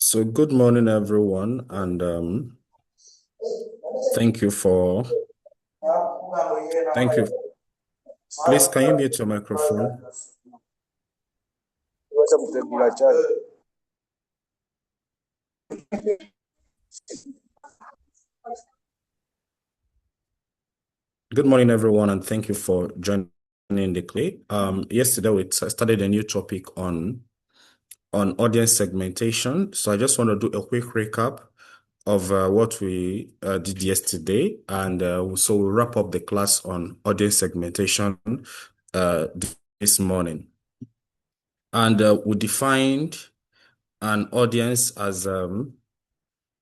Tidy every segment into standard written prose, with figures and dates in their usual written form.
So good morning, everyone, and thank you for thank you. Please, can you mute your microphone? Good morning, everyone, and thank you for joining the clay. Yesterday we started a new topic on audience segmentation. So I just want to do a quick recap of what we did yesterday, and so we'll wrap up the class on audience segmentation this morning. And we defined an audience as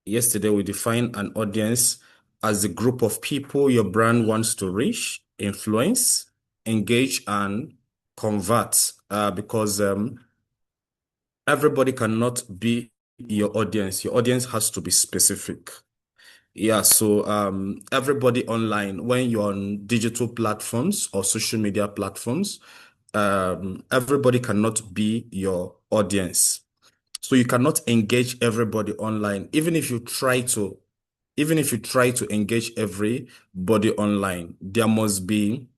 yesterday we defined an audience as a group of people your brand wants to reach, influence, engage, and convert. Because everybody cannot be your audience. Your audience has to be specific. Yeah, so everybody online, when you're on digital platforms or social media platforms, everybody cannot be your audience. So you cannot engage everybody online, even if you try to engage everybody online, there must be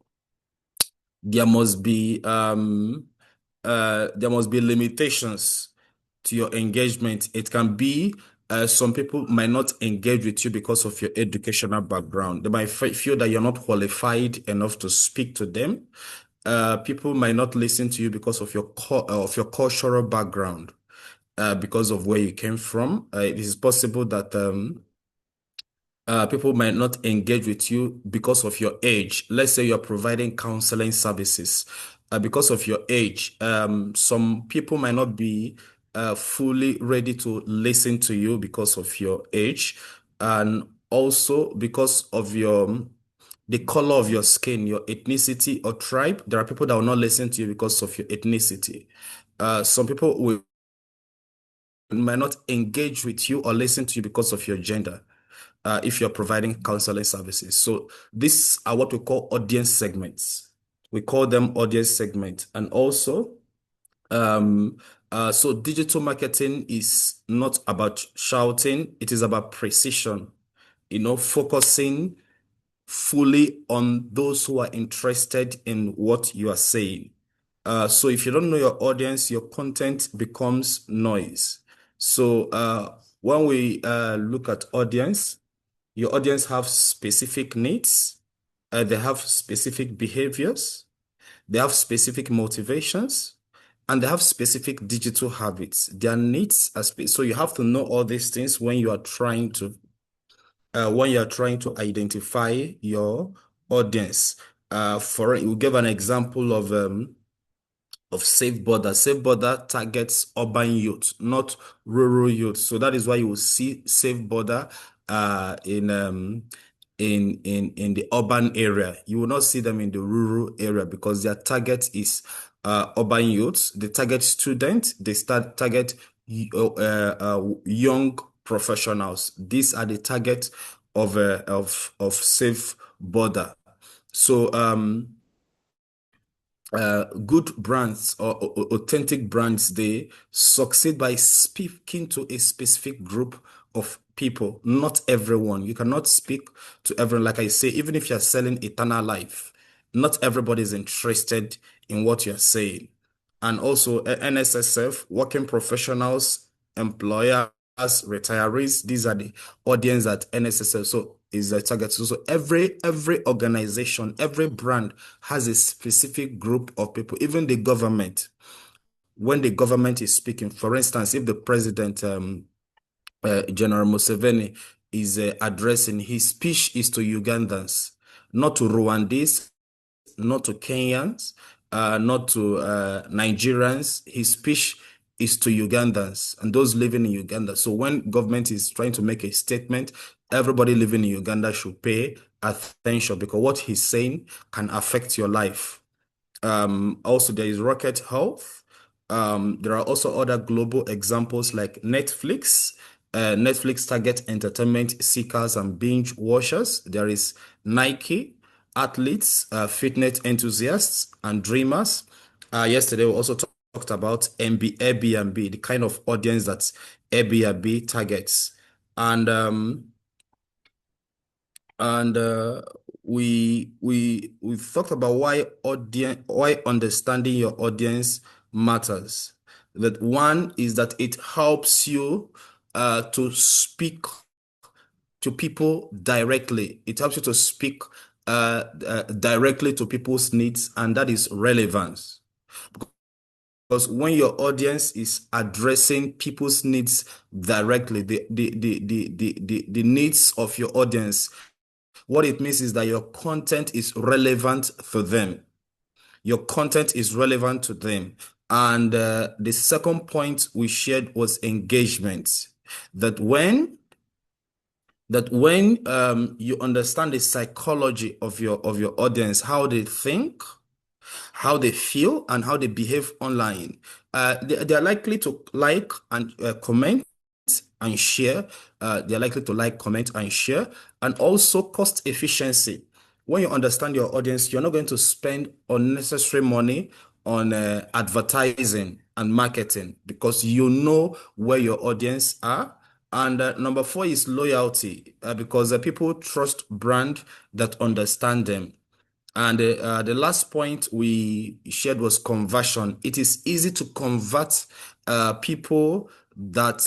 limitations to your engagement. It can be some people might not engage with you because of your educational background. They might feel that you're not qualified enough to speak to them. People might not listen to you because of your cultural background, because of where you came from. It is possible that people might not engage with you because of your age. Let's say you're providing counseling services. Because of your age, some people might not be fully ready to listen to you because of your age, and also because of the color of your skin, your ethnicity or tribe. There are people that will not listen to you because of your ethnicity. Some people might not engage with you or listen to you because of your gender, if you're providing counseling services. So these are what we call audience segments. We call them audience segments. And also, so digital marketing is not about shouting, it is about precision, focusing fully on those who are interested in what you are saying. So if you don't know your audience, your content becomes noise. So when we look at audience, your audience have specific needs, they have specific behaviors, they have specific motivations, and they have specific digital habits. Their needs are so you have to know all these things when you are trying to identify your audience. We'll give an example of Safe Border. Safe Border targets urban youth, not rural youth. So that is why you will see Safe Border in the urban area. You will not see them in the rural area because their target is urban youths. They target students. They target young professionals. These are the target of Safe Border. So good brands or authentic brands, they succeed by speaking to a specific group of people, not everyone. You cannot speak to everyone. Like I say, even if you're selling eternal life, not everybody is interested in what you're saying. And also NSSF, working professionals, employers, retirees, these are the audience that NSSF so is a target. So every organization, every brand has a specific group of people, even the government. When the government is speaking, for instance, if the president, General Museveni, is addressing, his speech is to Ugandans, not to Rwandese, not to Kenyans, not to Nigerians. His speech is to Ugandans and those living in Uganda. So when government is trying to make a statement, everybody living in Uganda should pay attention because what he's saying can affect your life. Also, there is Rocket Health. There are also other global examples like Netflix. Netflix target entertainment seekers and binge watchers. There is Nike, athletes, fitness enthusiasts, and dreamers. Yesterday, we also talked about Airbnb, the kind of audience that Airbnb targets. And and we talked about why understanding your audience matters. That one is that it helps you to speak to people directly. It helps you to speak directly to people's needs, and that is relevance. Because when your audience is addressing people's needs directly, the needs of your audience, what it means is that your content is relevant to them. Your content is relevant to them. And the second point we shared was engagement. That when you understand the psychology of your audience, how they think, how they feel, and how they behave online, they are likely to like and comment and share. They're likely to like, comment, and share, and also cost efficiency. When you understand your audience, you're not going to spend unnecessary money on advertising and marketing because you know where your audience are. And number four is loyalty, because people trust brand that understand them. And the last point we shared was conversion. It is easy to convert people that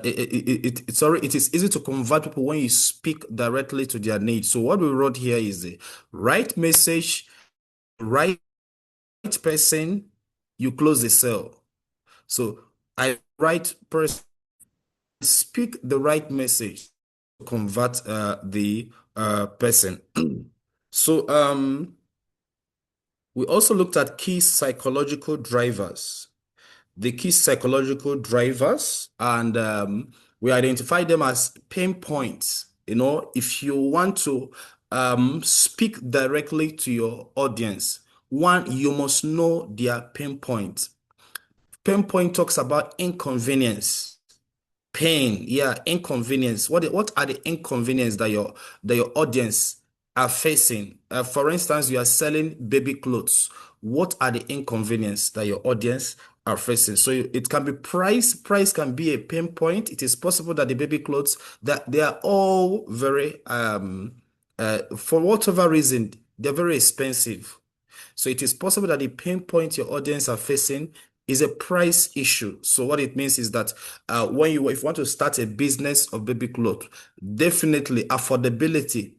it is easy to convert people when you speak directly to their needs. So what we wrote here is the right message, right person, you close the sale. So I right person, speak the right message to convert the person. So we also looked at key psychological drivers. The key psychological drivers, and we identify them as pain points. If you want to speak directly to your audience, one, you must know their pain point. Pain point talks about inconvenience, pain, yeah, inconvenience. What are the inconvenience that your audience are facing? For instance, you are selling baby clothes. What are the inconvenience that your audience are facing? So it can be price. Price can be a pain point. It is possible that the baby clothes that they are all very for whatever reason they're very expensive. So it is possible that the pain point your audience are facing is a price issue. So what it means is that if you want to start a business of baby clothes, definitely affordability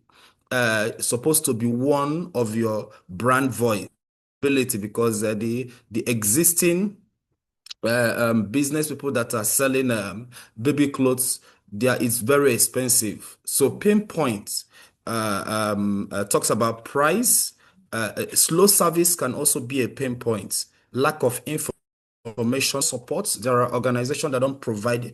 supposed to be one of your brand voice ability, because the existing business people that are selling baby clothes, there is very expensive. So pain point talks about price. Slow service can also be a pain point. Lack of information support. There are organizations that don't provide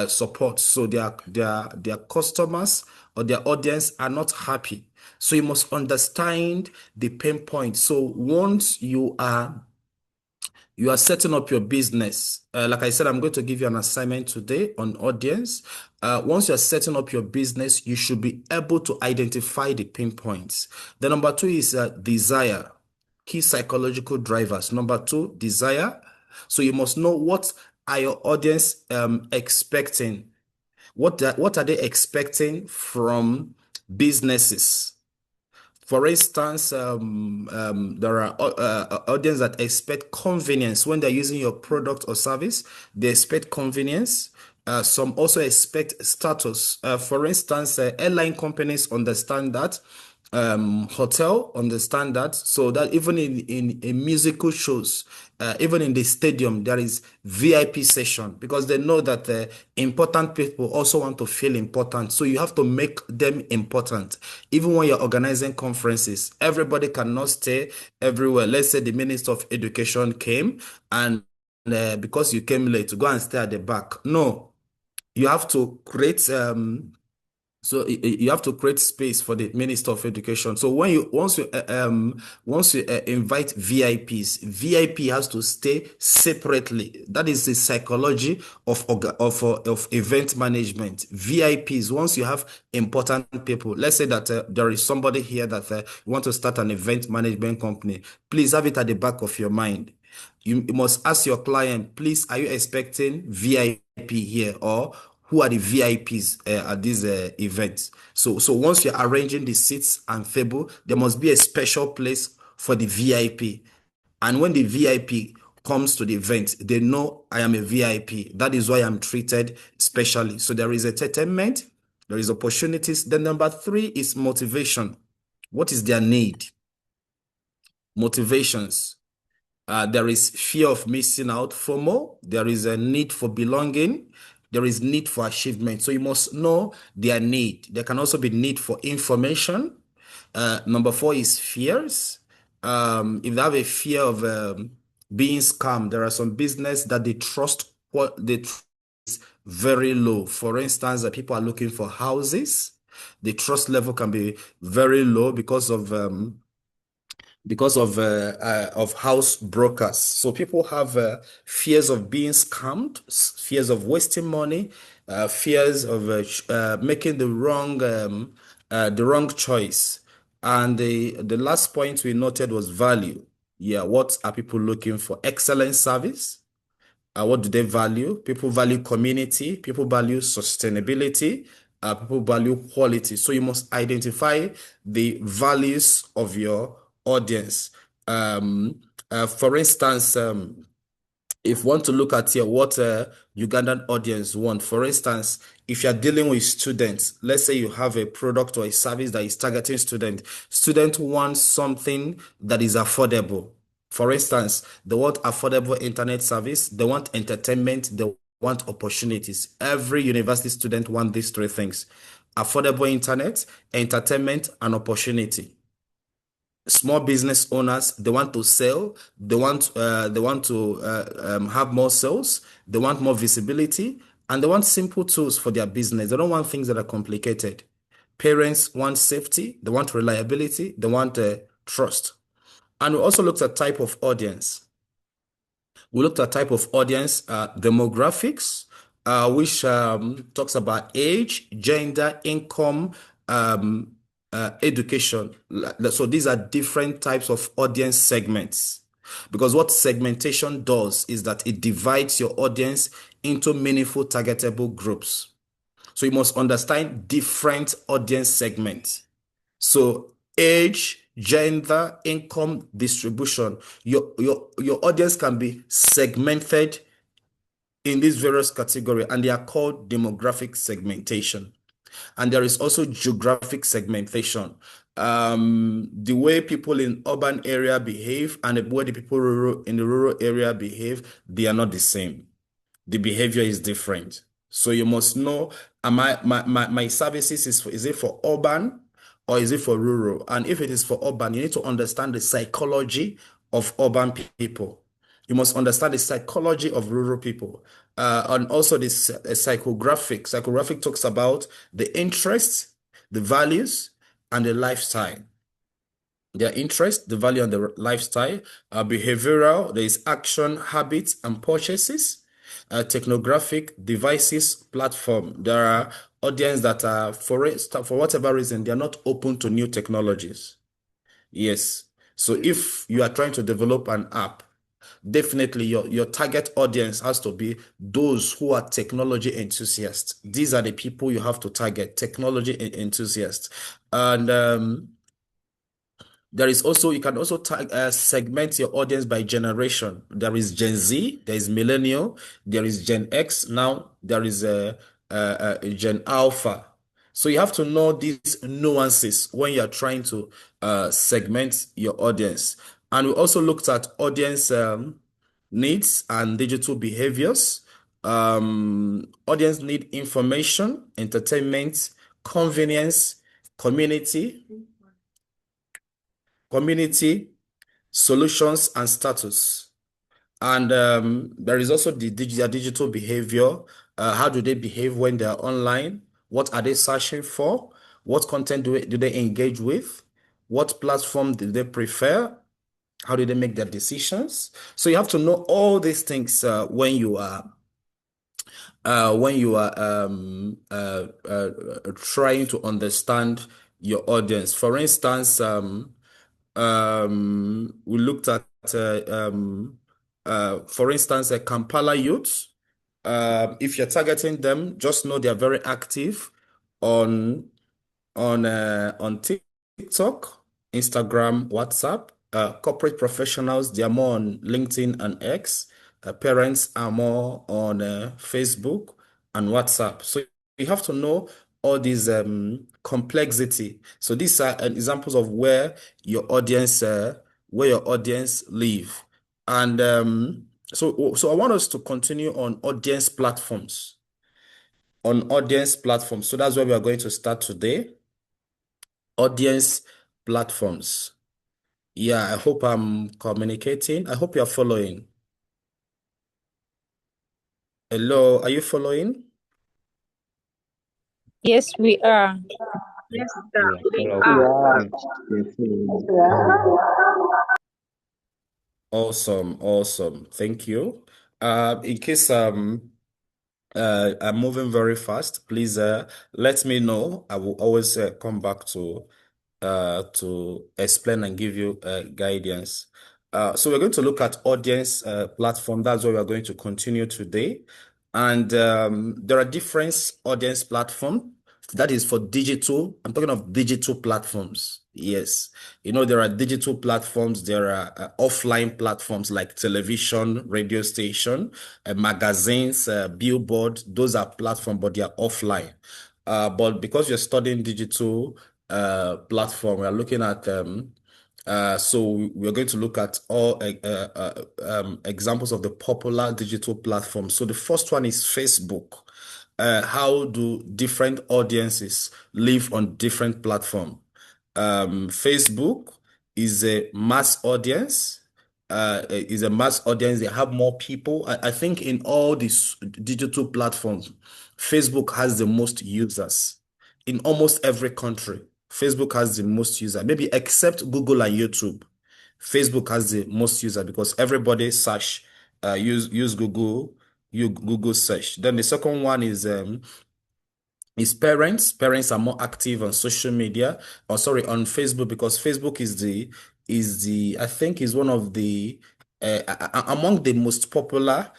support, so their customers or their audience are not happy. So you must understand the pain point. So once you are setting up your business. Like I said, I'm going to give you an assignment today on audience. Once you're setting up your business, you should be able to identify the pain points. The number two is desire, key psychological drivers. Number two, desire. So you must know what are your audience expecting. What are they expecting from businesses? For instance, there are audience that expect convenience when they're using your product or service. They expect convenience. Some also expect status. For instance, airline companies understand that. Hotel understand that. So that even in musical shows, even in the stadium, there is VIP session, because they know that important people also want to feel important. So you have to make them important. Even when you're organizing conferences, everybody cannot stay everywhere. Let's say the Minister of Education came, and because you came late, to go and stay at the back. No, you have to create you have to create space for the Minister of Education. So once you invite VIPs, VIP has to stay separately. That is the psychology of event management. VIPs, once you have important people, let's say that there is somebody here that want to start an event management company, please have it at the back of your mind. You must ask your client, please, are you expecting VIP here, or who are the VIPs at this event? So once you're arranging the seats and table, there must be a special place for the VIP. And when the VIP comes to the event, they know I am a VIP. That is why I'm treated specially. So there is entertainment, there is opportunities. Then number three is motivation. What is their need? Motivations. There is fear of missing out, FOMO. There is a need for belonging. There is need for achievement. So you must know their need. There can also be need for information. Number four is fears. If they have a fear of being scammed, there are some business that they trust what they trust is very low. For instance, people are looking for houses. The trust level can be very low because of house brokers. So people have fears of being scammed, fears of wasting money, fears of making the wrong choice. And the last point we noted was value. Yeah, what are people looking for? Excellent service. What do they value? People value community, people value sustainability, people value quality. So you must identify the values of your audience. For instance, if you want to look at here what Ugandan audience want, for instance, if you're dealing with students, let's say you have a product or a service that is targeting student wants something that is affordable. For instance, they want affordable internet service, they want entertainment, they want opportunities. Every university student want these three things: affordable internet, entertainment, and opportunity. Small business owners, they want to sell, they want to have more sales, they want more visibility, and they want simple tools for their business. They don't want things that are complicated. Parents want safety, they want reliability, they want trust. And we also looked at type of audience. We looked at type of audience, demographics, which talks about age, gender, income, education. So these are different types of audience segments. Because what segmentation does is that it divides your audience into meaningful targetable groups. So you must understand different audience segments. So age, gender, income distribution. Your audience can be segmented in these various categories, and they are called demographic segmentation. And there is also geographic segmentation. The way people in urban area behave and the way the people in the rural area behave, they are not the same. The behavior is different. So you must know, my services is it for urban or is it for rural? And if it is for urban, you need to understand the psychology of urban people. You must understand the psychology of rural people. And also this psychographic. Psychographic talks about the interests, the values, and the lifestyle. Their interest, the value, and the lifestyle. Behavioral, there is action, habits, and purchases. Technographic, devices, platform. There are audience that are, for whatever reason, they are not open to new technologies. Yes. So if you are trying to develop an app, definitely your target audience has to be those who are technology enthusiasts. These are the people you have to target, technology enthusiasts. And there is also, you can also segment your audience by generation. There is Gen Z, there is Millennial, there is Gen X. Now there is a Gen Alpha. So you have to know these nuances when you are trying to segment your audience. And we also looked at audience needs and digital behaviors. Audience need information, entertainment, convenience, community, solutions, and status. And there is also the digital behavior. How do they behave when they are online? What are they searching for? What content do they engage with? What platform do they prefer? How do they make their decisions? So you have to know all these things when you are trying to understand your audience. For instance, we looked at For instance, a Kampala youth. If you're targeting them, just know they're very active on on TikTok, Instagram, WhatsApp. Corporate professionals, they are more on LinkedIn and X. Parents are more on Facebook and WhatsApp. So you have to know all these complexity. So these are examples of where your audience live. And so I want us to continue on audience platforms. On audience platforms. So that's where we are going to start today. Audience platforms. Yeah, I hope I'm communicating. I hope you're following. Hello, are you following? Yes, we are. Yes, Yeah, we follow. are. Awesome, awesome. Thank you. In case I'm moving very fast, please let me know. I will always come back to explain and give you guidance. So we're going to look at audience platform. That's what we're going to continue today. And there are different audience platform. That is for digital. I'm talking of digital platforms. Yes. You know, there are digital platforms. There are offline platforms like television, radio station, magazines, billboard. Those are platforms, but they are offline. But because you're studying digital platform, we are looking at so we're going to look at all examples of the popular digital platforms. So the first one is Facebook. How do different audiences live on different platform? Facebook is a mass audience. Is a mass audience. They have more people. I think in all these digital platforms, Facebook has the most users in almost every country. Facebook has the most user, maybe except Google and YouTube. Facebook has the most user because everybody search, use Google, Google search. Then the second one is parents. Parents are more active on social media, or sorry, on Facebook because Facebook is the I think is one of the among the most popular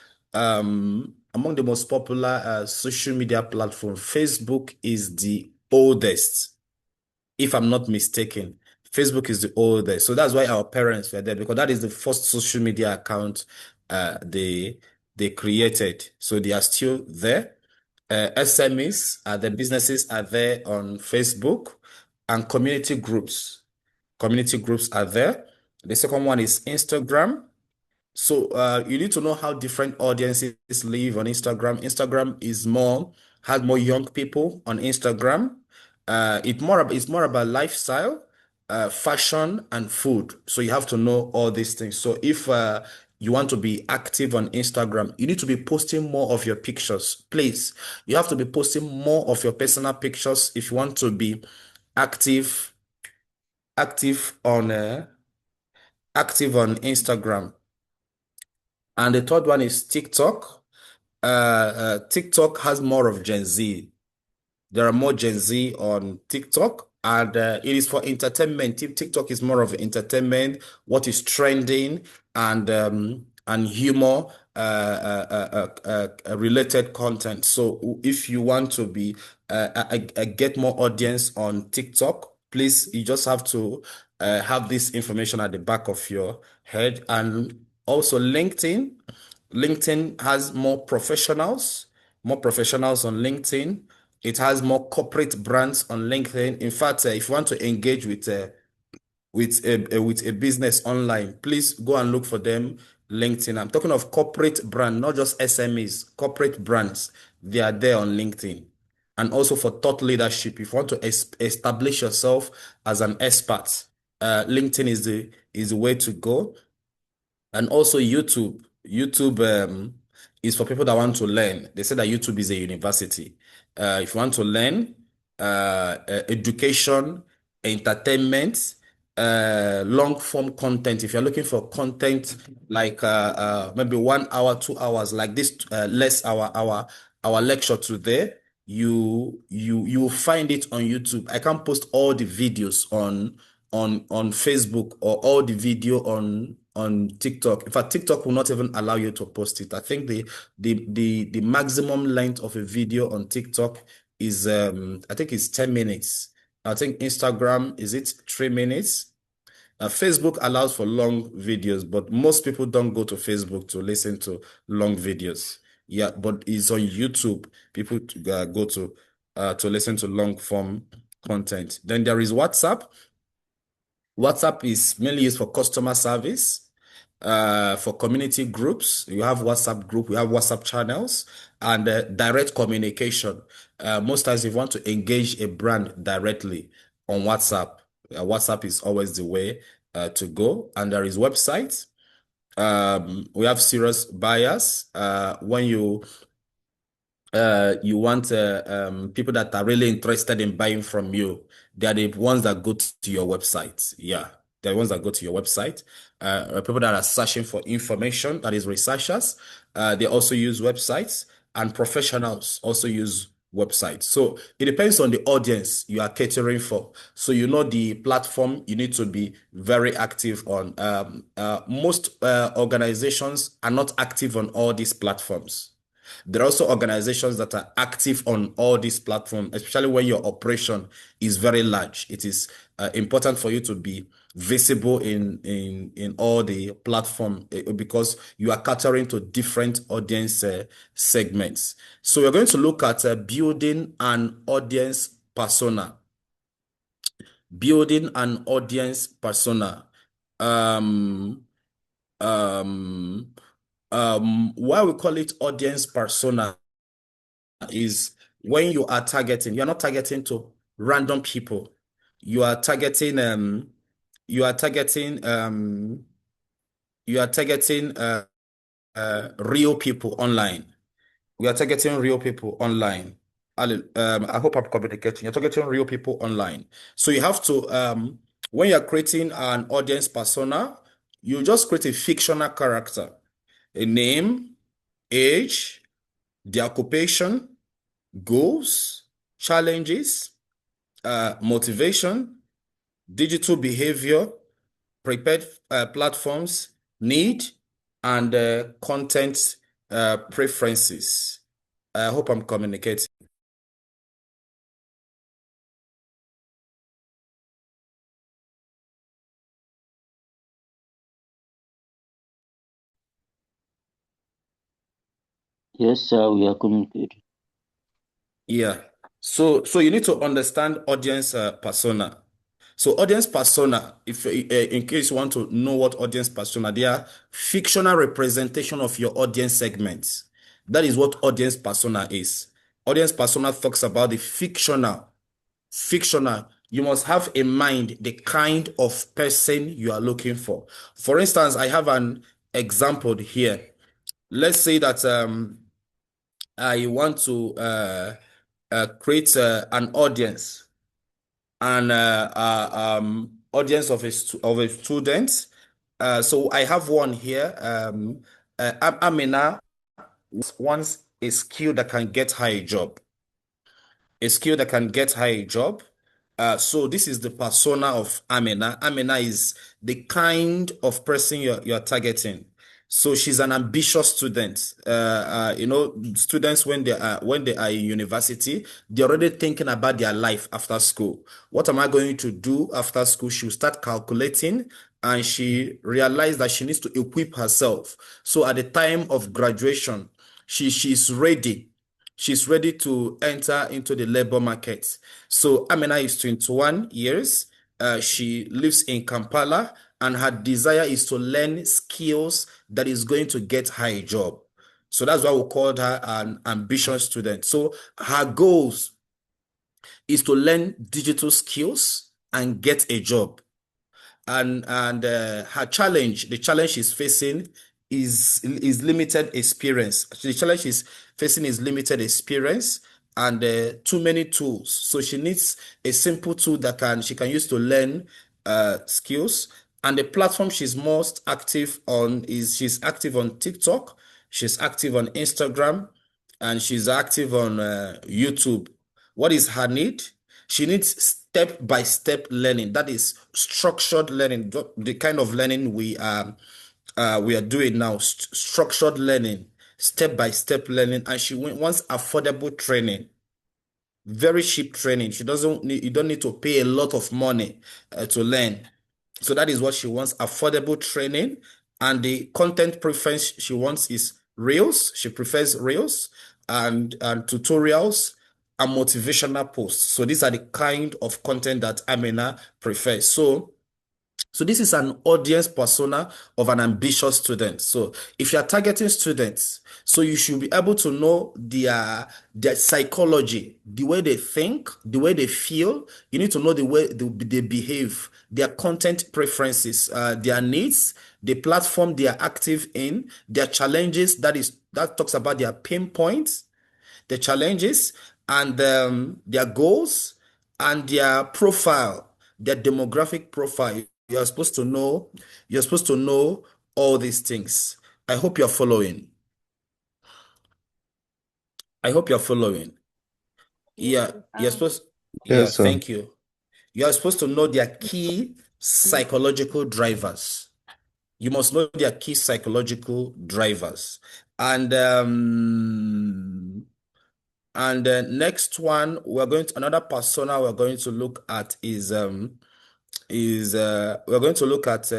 social media platform. Facebook is the oldest, if I'm not mistaken. Facebook is the oldest. So that's why our parents were there because that is the first social media account they created. So they are still there. SMEs, the businesses are there on Facebook, and community groups. Community groups are there. The second one is Instagram. So you need to know how different audiences live on Instagram. Instagram has more young people on Instagram. It's more about lifestyle, fashion, and food. So you have to know all these things. So if you want to be active on Instagram, you need to be posting more of your pictures. Please, you have to be posting more of your personal pictures if you want to be active, active on uh, active on Instagram. And the third one is TikTok. TikTok has more of Gen Z. There are more Gen Z on TikTok, and it is for entertainment. TikTok is more of entertainment, what is trending, and humor related content. So if you want to be get more audience on TikTok, please you just have to have this information at the back of your head, and also LinkedIn. LinkedIn has more professionals on LinkedIn. It has more corporate brands on LinkedIn. In fact, if you want to engage with a business online, please go and look for them. LinkedIn. I'm talking of corporate brand, not just SMEs, corporate brands. They are there on LinkedIn. And also for thought leadership, if you want to establish yourself as an expert, LinkedIn is the way to go. And also YouTube. YouTube is for people that want to learn. They say that YouTube is a university. If you want to learn education, entertainment, long form content. If you're looking for content like maybe 1 hour, 2 hours, like this less our lecture today, you will find it on YouTube. I can't post all the videos on Facebook or all the video on TikTok. In fact, TikTok will not even allow you to post it. I think the maximum length of a video on TikTok is I think it's 10 minutes. I think Instagram is it 3 minutes. Facebook allows for long videos, but most people don't go to Facebook to listen to long videos. Yeah, but it's on YouTube. People go to listen to long form content. Then there is WhatsApp. WhatsApp is mainly used for customer service, for community groups. You have WhatsApp group, we have WhatsApp channels, and direct communication. Most times, if you want to engage a brand directly on WhatsApp, WhatsApp is always the way to go. And there is websites. We have serious buyers. When you want people that are really interested in buying from you. They are the ones that go to your website. Yeah, they're the ones that go to your website. People that are searching for information, that is researchers. They also use websites, and professionals also use websites. So it depends on the audience you are catering for. So you know the platform you need to be very active on. Most organizations are not active on all these platforms. There are also organizations that are active on all these platforms, especially when your operation is very large. It is important for you to be visible in all the platform because you are catering to different audience segments. So we're going to look at building an audience persona. Building an audience persona. Um, um, why we call it audience persona is when you are targeting, you're not targeting to random people. You are targeting you are targeting you are targeting real people online. We are targeting real people online. I hope I'm communicating. You're targeting real people online. So you have to when you're creating an audience persona, you just create a fictional character, a name, age, the occupation, goals, challenges, motivation, digital behavior, prepared platforms, need, and content preferences. I hope I'm communicating. Yes, sir, we are communicating. Yeah. So you need to understand audience persona. So audience persona, if in case you want to know what audience persona, they are fictional representation of your audience segments. That is what audience persona is. Audience persona talks about the fictional. You must have in mind the kind of person you are looking for. For instance, I have an example here. Let's say that I want to create an audience, an audience of a student. So I have one here. Amina wants a skill that can get her a job. A skill that can get her a job. So this is the persona of Amina. Amina is the kind of person you're targeting. So she's an ambitious student. Students when they are in university, they're already thinking about their life after school. What am I going to do after school? She'll start calculating, and she realized that she needs to equip herself. So at the time of graduation, she's ready. She's ready to enter into the labor market. So Amina is 21 years. She lives in Kampala, and her desire is to learn skills that is going to get her a job. So that's why we called her an ambitious student. So her goals is to learn digital skills and get a job. And her challenge, the challenge she's facing is limited experience. The challenge she's facing is limited experience and too many tools. So she needs a simple tool that she can use to learn skills. And the platform she's most active on is she's active on TikTok, she's active on Instagram, and she's active on YouTube. What is her need? She needs step-by-step learning. That is structured learning, the kind of learning we are doing now, structured learning, step-by-step learning, and she wants affordable training, very cheap training. She doesn't need, you don't need to pay a lot of money to learn. So that is what she wants, affordable training. And the content preference she wants is reels. She prefers reels and tutorials and motivational posts. So these are the kind of content that Amina prefers. So this is an audience persona of an ambitious student. So if you are targeting students, so you should be able to know their psychology, the way they think, the way they feel. You need to know the way they behave, their content preferences, their needs, the platform they are active in, their challenges. That talks about their pain points, the challenges, and their goals and their profile, their demographic profile. You're supposed to know all these things. I hope you're following. I hope you're following. Yes, Yeah, sir. you're supposed, yeah, Yes, sir. thank you. You're supposed to know their key psychological drivers. You must know their key psychological drivers. And the next one, another persona we're going to look at is we're going to look at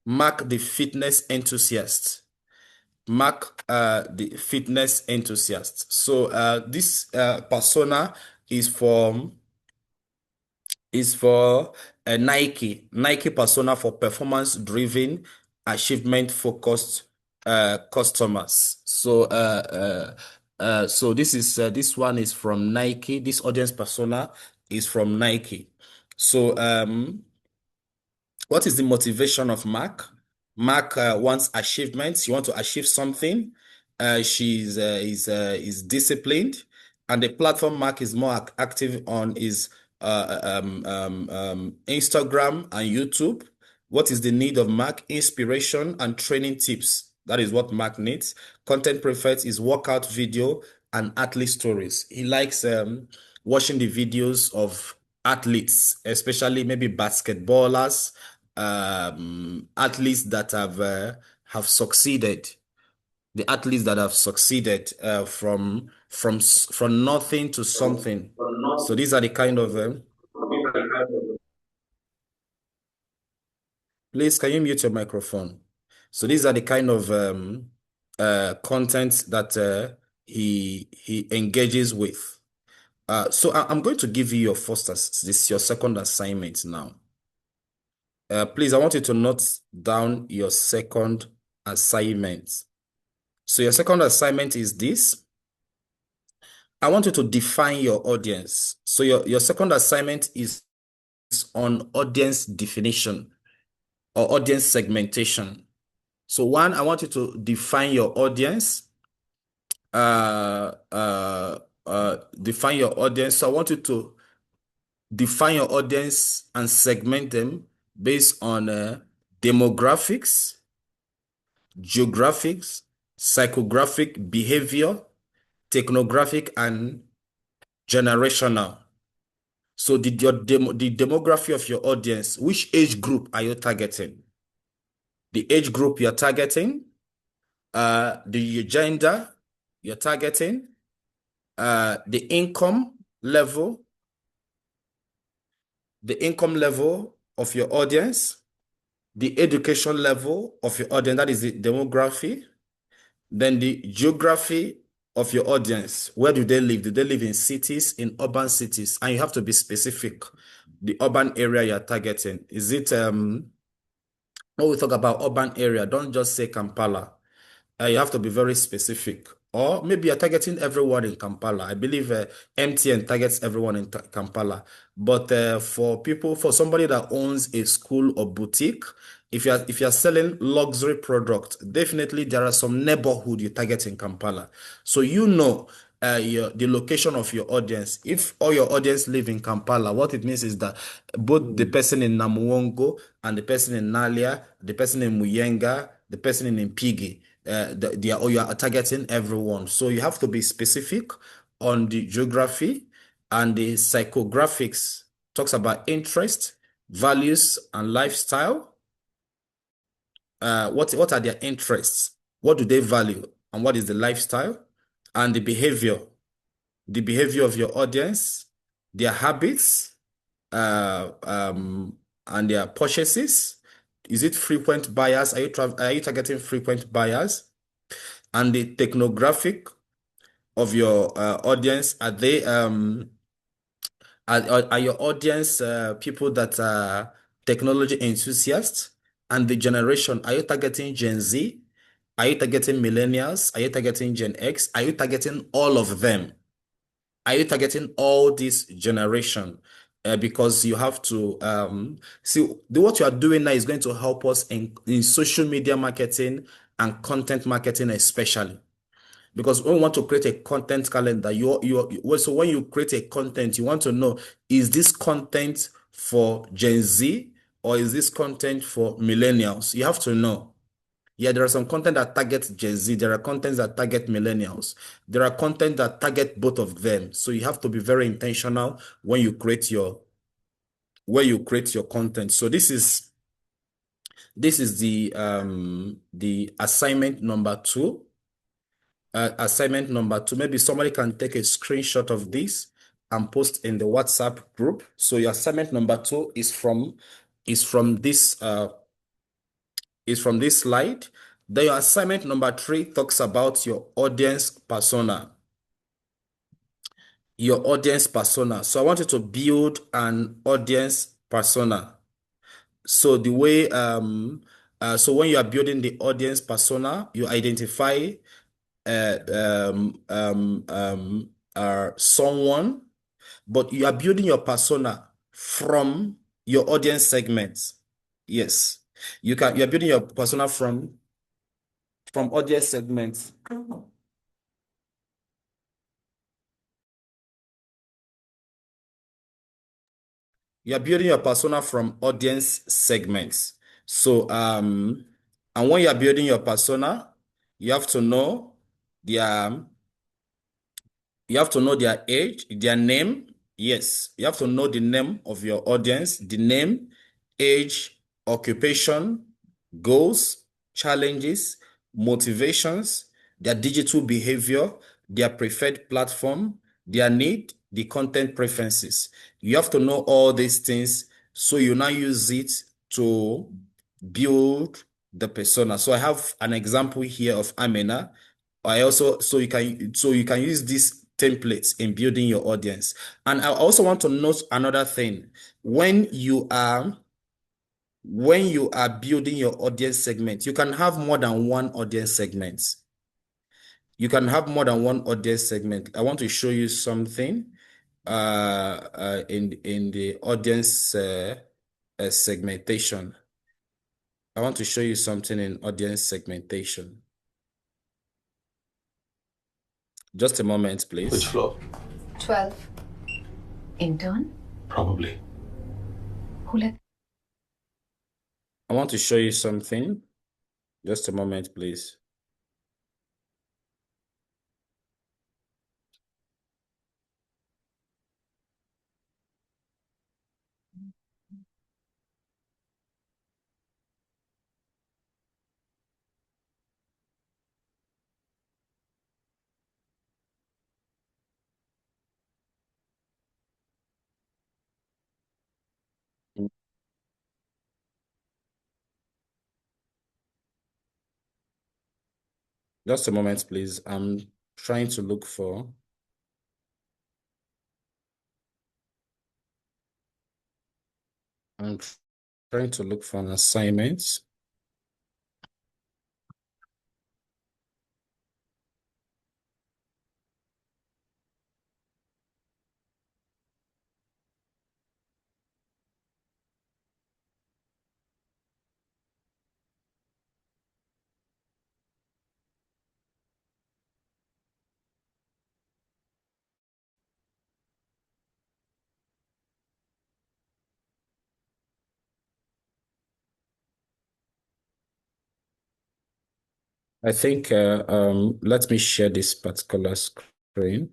Mark the fitness enthusiast. Mark the fitness enthusiast. So this persona is for Nike persona for performance-driven, achievement-focused customers. So this one is from Nike. This audience persona is from Nike. So what is the motivation of Mark? Mark wants achievements. She wants to achieve something. She's is disciplined, and the platform Mark is more active on is Instagram and YouTube. What is the need of Mark? Inspiration and training tips. That is what Mark needs. Content preferred is workout video and athlete stories. He likes watching the videos of athletes, especially maybe basketballers, athletes that have succeeded, the athletes that have succeeded from nothing to something. So these are the kind of please, can you mute your microphone? So these are the kind of content that he engages with. So I'm going to give you your this is your second assignment now. Please, I want you to note down your second assignment. So your second assignment is this. I want you to define your audience. So your second assignment is on audience definition or audience segmentation. So one, I want you to define your audience. Define your audience. So I want you to define your audience and segment them based on demographics, geographics, psychographic, behavior, technographic, and generational. So the demography of your audience, which age group are you targeting? The age group you're targeting, the gender you're targeting, the income level of your audience, the education level of your audience, that is the demography, then the geography of your audience. Where do they live? Do they live in cities, in urban cities? And you have to be specific. The urban area you're targeting. Is it, when we talk about urban area, don't just say Kampala. You have to be very specific. Or maybe you're targeting everyone in Kampala. I believe MTN targets everyone in Kampala. But for somebody that owns a school or boutique, if you're selling luxury product, definitely there are some neighborhood you target in Kampala. So you know the location of your audience. If all your audience live in Kampala, what it means is that both the person in Namuwongo and the person in Nalia, the person in Muyenga, the person in Mpigi, you are targeting everyone. So you have to be specific on the geography and the psychographics talks about interest, values, and lifestyle. What are their interests? What do they value? And what is the lifestyle? And the behavior of your audience, their habits, and their purchases. Is it frequent buyers? Are you targeting frequent buyers? And the technographic of your audience, are your audience people that are technology enthusiasts? And the generation, are you targeting Gen Z? Are you targeting millennials? Are you targeting Gen X? Are you targeting all of them? Are you targeting all this generation? Because you have to see what you are doing now is going to help us in social media marketing and content marketing, especially. Because when we want to create a content calendar, so when you create a content, you want to know, is this content for Gen Z or is this content for millennials? You have to know. Yeah, there are some content that target Gen Z. There are contents that target millennials. There are content that target both of them. So you have to be very intentional when you create your content. So this is the assignment number two. Assignment number two. Maybe somebody can take a screenshot of this and post in the WhatsApp group. So your assignment number two is from this slide. Then your assignment number three talks about your audience persona. Your audience persona. So I want you to build an audience persona. So the way so when you are building the audience persona, you identify someone, but you are building your persona from your audience segments. Yes. You're building your persona from audience segments. You're building your persona from audience segments. So, and when you're building your persona, you have to know their you have to know their age, their name. Yes, you have to know the name of your audience, the name, age, occupation, goals, challenges, motivations, their digital behavior, their preferred platform, their need, the content preferences. You have to know all these things so you now use it to build the persona. So I have an example here of Amina. I also so you can use these templates in building your audience. And I also want to note another thing. When you are building your audience segment, you can have more than one audience segment. You can have more than one audience segment. I want to show you something in the audience segmentation. I want to show you something in audience segmentation. Just a moment, please. Which floor? 12. Intern? Probably. Who let? I want to show you something. Just a moment, please. Just a moment, please. I'm trying to look for. I'm trying to look for an assignment. I think let me share this particular screen.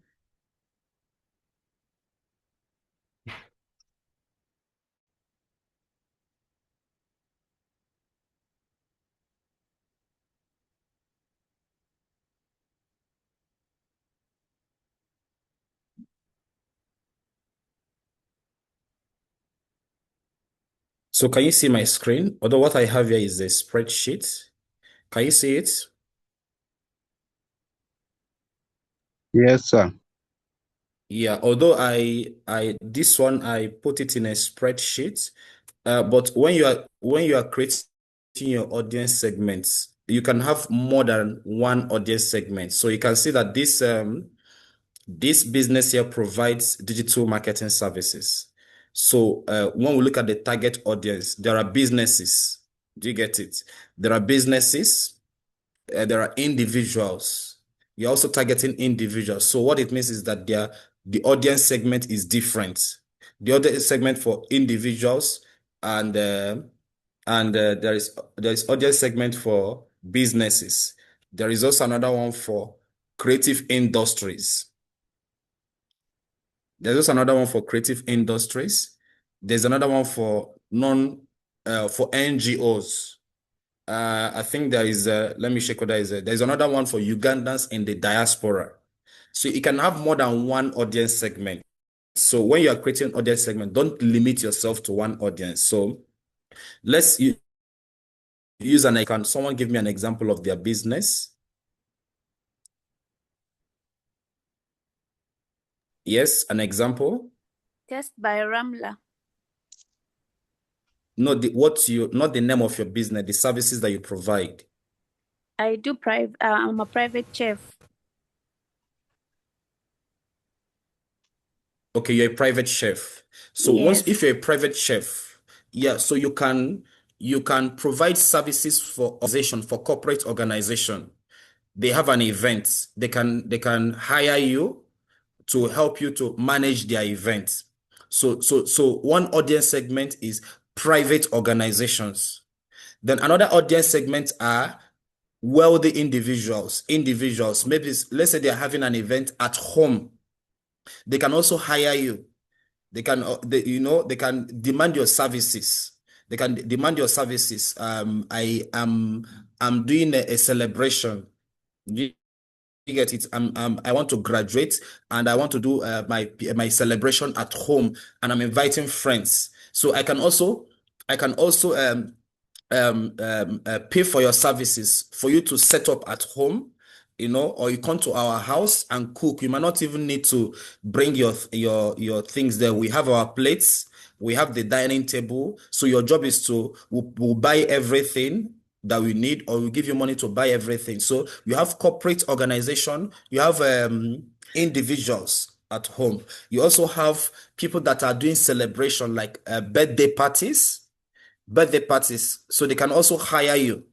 So can you see my screen? Although what I have here is a spreadsheet. Can you see it? Yes, sir. Yeah, although I this one I put it in a spreadsheet, but when you are creating your audience segments, you can have more than one audience segment. So you can see that this business here provides digital marketing services. So when we look at the target audience, there are businesses. Do you get it? There are businesses, there are individuals. You're also targeting individuals. So what it means is that the audience segment is different. The audience segment for individuals and there is audience segment for businesses. There is also another one for creative industries. There's also another one for creative industries. There's another one for for NGOs. I think there is let me check what there is. There's another one for Ugandans in the diaspora. So you can have more than one audience segment. So when you are creating audience segment, don't limit yourself to one audience. So let's use can someone give me an example of their business? Yes, an example. Just by Ramla. No, not the name of your business, the services that you provide. I'm a private chef. Okay, you're a private chef. So Yes. if you're a private chef, yeah, so you can provide services for organization, for corporate organization. They have an event. They can hire you to help you to manage their event. So one audience segment is private organizations. Then another audience segment are wealthy individuals. Individuals, maybe let's say they're having an event at home. They can also hire you. They can, they can demand your services. They can demand your services. I'm doing a celebration. You get it? I want to graduate and I want to do my celebration at home, and I'm inviting friends. So I can also pay for your services for you to set up at home, or you come to our house and cook. You might not even need to bring your things there. We have our plates, we have the dining table. So your job is we'll buy everything that we need, or we give you money to buy everything. So you have corporate organization, you have individuals at home. You also have people that are doing celebration like birthday parties. So they can also hire you.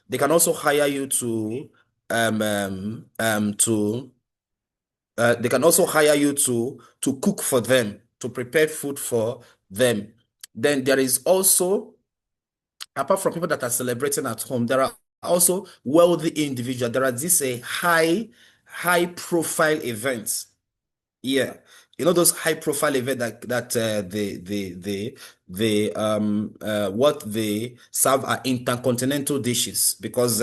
They can also hire you to they can also hire you to cook for them, to prepare food for them. Then there is also, apart from people that are celebrating at home, there are also wealthy individuals. There are these high profile events. Yeah, those high profile events that what they serve are intercontinental dishes, because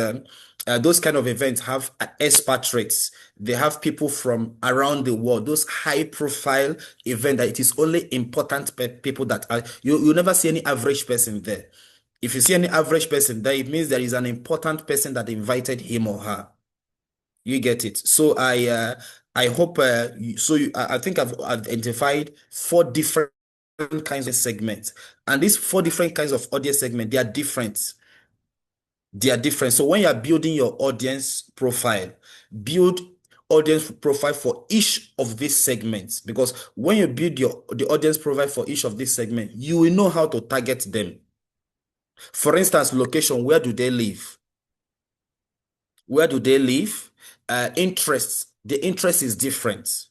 those kind of events have expatriates. They have people from around the world. Those high profile event that it is only important people that are you never see any average person there. If you see any average person there, it means there is an important person that invited him or her. You get it. So I hope I think I've identified four different kinds of segments, and these four different kinds of audience segment, they are different. They are different. So when you are building your audience profile, build audience profile for each of these segments, because when you build the audience profile for each of these segments, you will know how to target them. For instance, location, where do they live? Where do they live? Interests. The interest is different.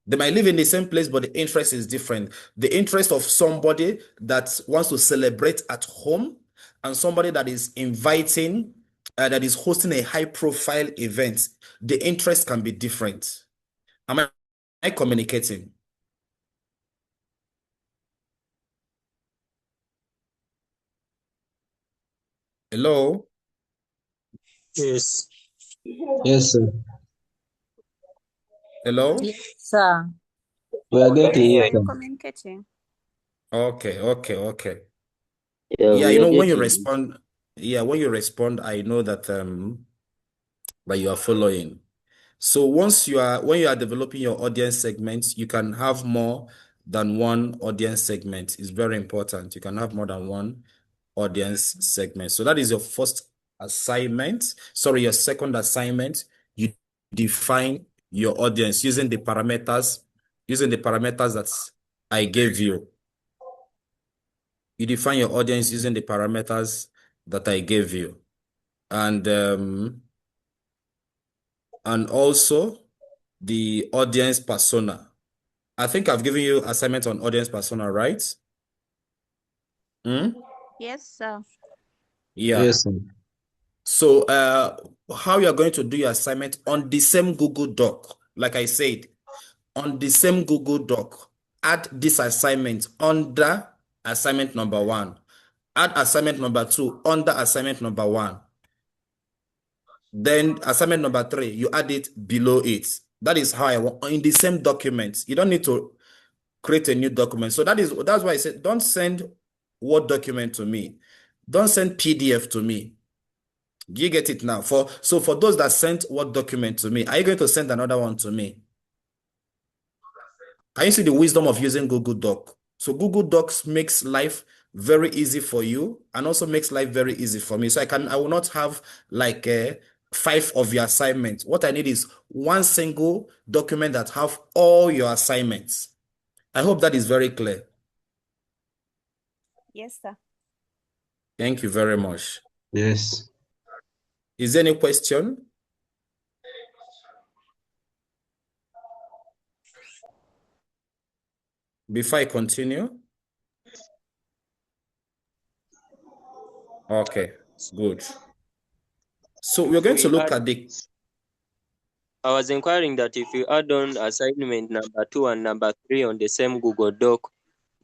They might live in the same place, but the interest is different. The interest of somebody that wants to celebrate at home and somebody that is that is hosting a high profile event, the interest can be different. Am I communicating? Hello? Yes. Yes, sir. Hello? Yes, sir. We are getting Yes, you, sir. You're sir. communicating. Okay. Yeah, Yeah, we you are know, when you getting it. respond, I know that you are following. So when you are developing your audience segments, you can have more than one audience segment. It's very important. You can have more than one audience segment. So that is your first assignment. Sorry, your second assignment. You define your audience using the parameters that I gave you. You define your audience using the parameters that I gave you. And also the audience persona. I think I've given you assignment on audience persona, right? Hmm? Yes, sir. Yeah. Yes, sir. So how you're going to do your assignment on the same Google Doc, like I said, on the same Google Doc, add this assignment under assignment number 1. Add assignment number 2 under assignment number 1. Then assignment number 3, you add it below it. That is how I want in the same document. You don't need to create a new document. So that's why I said don't send Word document to me. Don't send PDF to me. Do you get it now? For those that sent Word document to me, are you going to send another one to me? Can you see the wisdom of using Google Doc? So Google Docs makes life very easy for you and also makes life very easy for me. So I will not have like 5 of your assignments. What I need is one single document that have all your assignments. I hope that is very clear. Yes, sir. Thank you very much. Yes. Is there any question? Before I continue? Okay, good. So we're If going to we look add, at the I was inquiring that if we add on assignment number 2 and number 3 on the same Google Doc,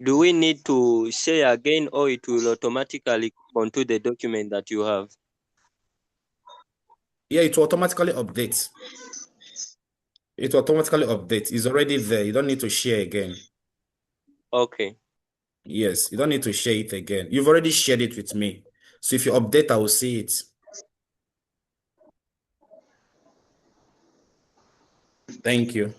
do we need to share again or it will automatically onto the document that you have? Yeah, it will automatically update. It will automatically update. It's already there. You don't need to share again. Okay. Yes, you don't need to share it again. You've already shared it with me. So if you update, I will see it. Thank you.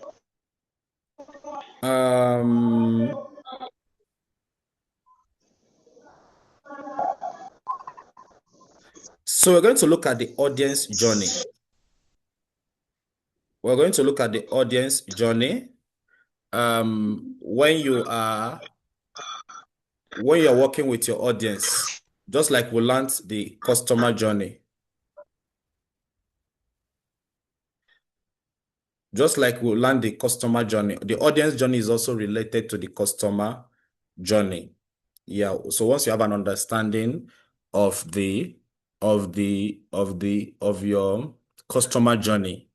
So we're going to look at the audience journey. We're going to look at the audience journey. When you're working with your audience, just like we learned the customer journey. Just like we learned the customer journey, the audience journey is also related to the customer journey. Yeah. So once you have an understanding of your customer journey,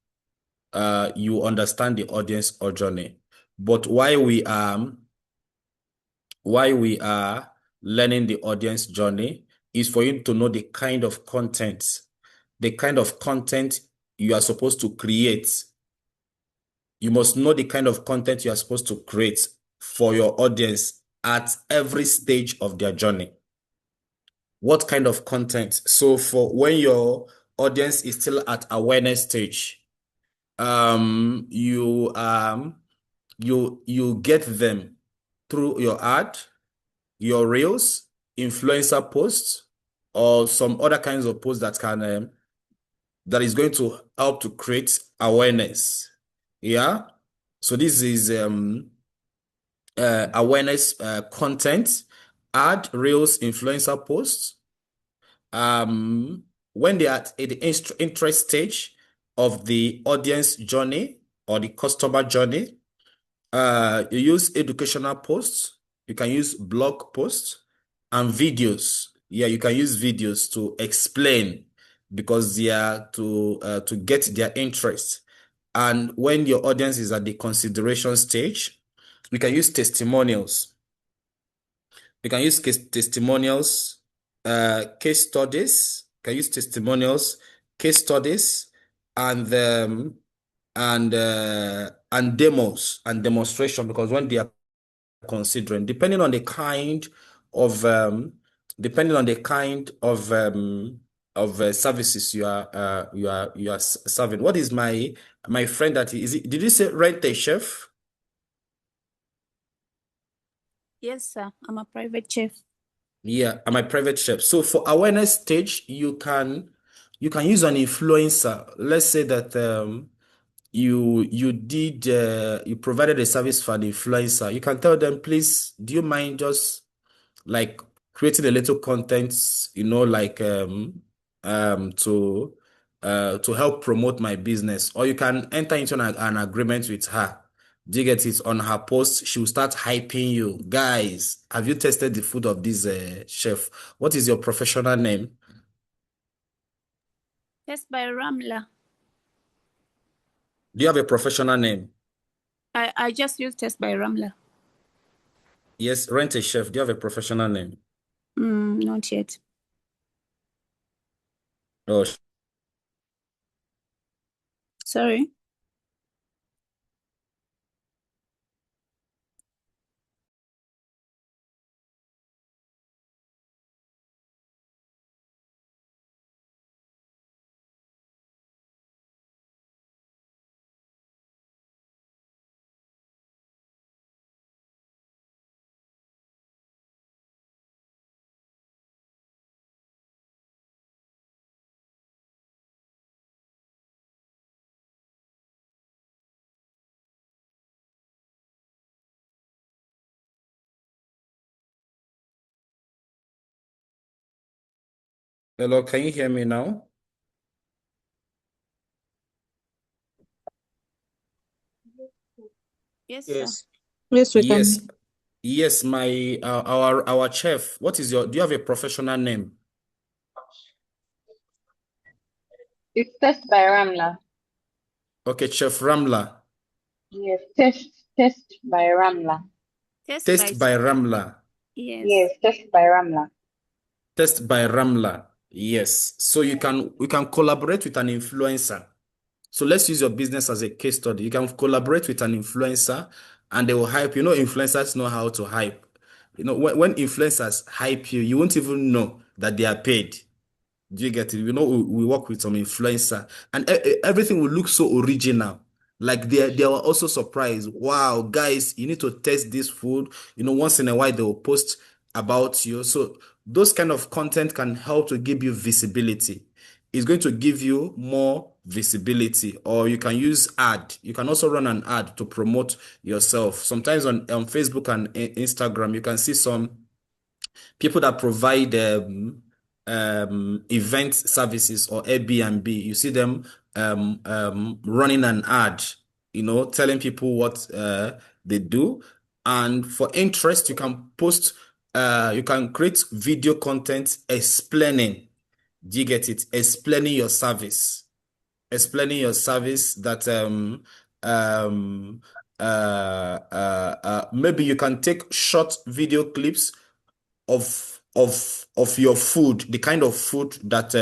you understand the audience or journey. But why we are learning the audience journey is for you to know the kind of content you are supposed to create. You must know the kind of content you are supposed to create for your audience at every stage of their journey. What kind of content? So for when your audience is still at awareness stage, you get them through your ad, your reels, influencer posts, or some other kinds of posts that is going to help to create awareness. Yeah. So this is awareness content, ad, reels, influencer posts. When they are at the interest stage of the audience journey or the customer journey, you use educational posts. You can use blog posts and videos. Yeah, you can use videos to explain because they are to get their interest. And when your audience is at the consideration stage, we can use testimonials. You can use testimonials, case studies. You can use testimonials, case studies, and and demos and demonstration, because when they are considering, depending on the kind of depending on the kind of services you are serving. What is my friend that is it? Did you say rent a chef? Yes, sir. I'm a private chef. Yeah, I'm a private chef. So for awareness stage, you can use an influencer. Let's say that you provided a service for an influencer. You can tell them, please, do you mind just like creating a little content, like to help promote my business, or you can enter into an agreement with her. Do you get it? On her post, she will start hyping you. Guys, have you tasted the food of this chef? What is your professional name? Test by Ramla. Do you have a professional name? I just use Test by Ramla. Yes, rent a chef. Do you have a professional name? Not yet. Oh, Sorry. hello, can you hear me now? Yes, sir. Yes. Yes, we can. Yes, yes, my our chef. What is your? Do you have a professional name? It's test by Ramla. Okay, Chef Ramla. Yes, test by Ramla. Test Taste by Ramla. Yes. Yes, test by Ramla. Test by Ramla. Yes. So we can collaborate with an influencer. So let's use your business as a case study. You can collaborate with an influencer and they will hype. Influencers know how to hype. When influencers hype you, you won't even know that they are paid. Do you get it? We work with some influencer and everything will look so original. Like they were also surprised. Wow, guys, you need to test this food. Once in a while they will post about you. So those kind of content can help to give you visibility. It's going to give you more visibility, or you can use ad. You can also run an ad to promote yourself. Sometimes on Facebook and Instagram, you can see some people that provide event services or Airbnb. You see them running an ad, telling people what they do. And for interest, you can you can create video content explaining. Do you get it? Explaining your service that maybe you can take short video clips of your food, the kind of food that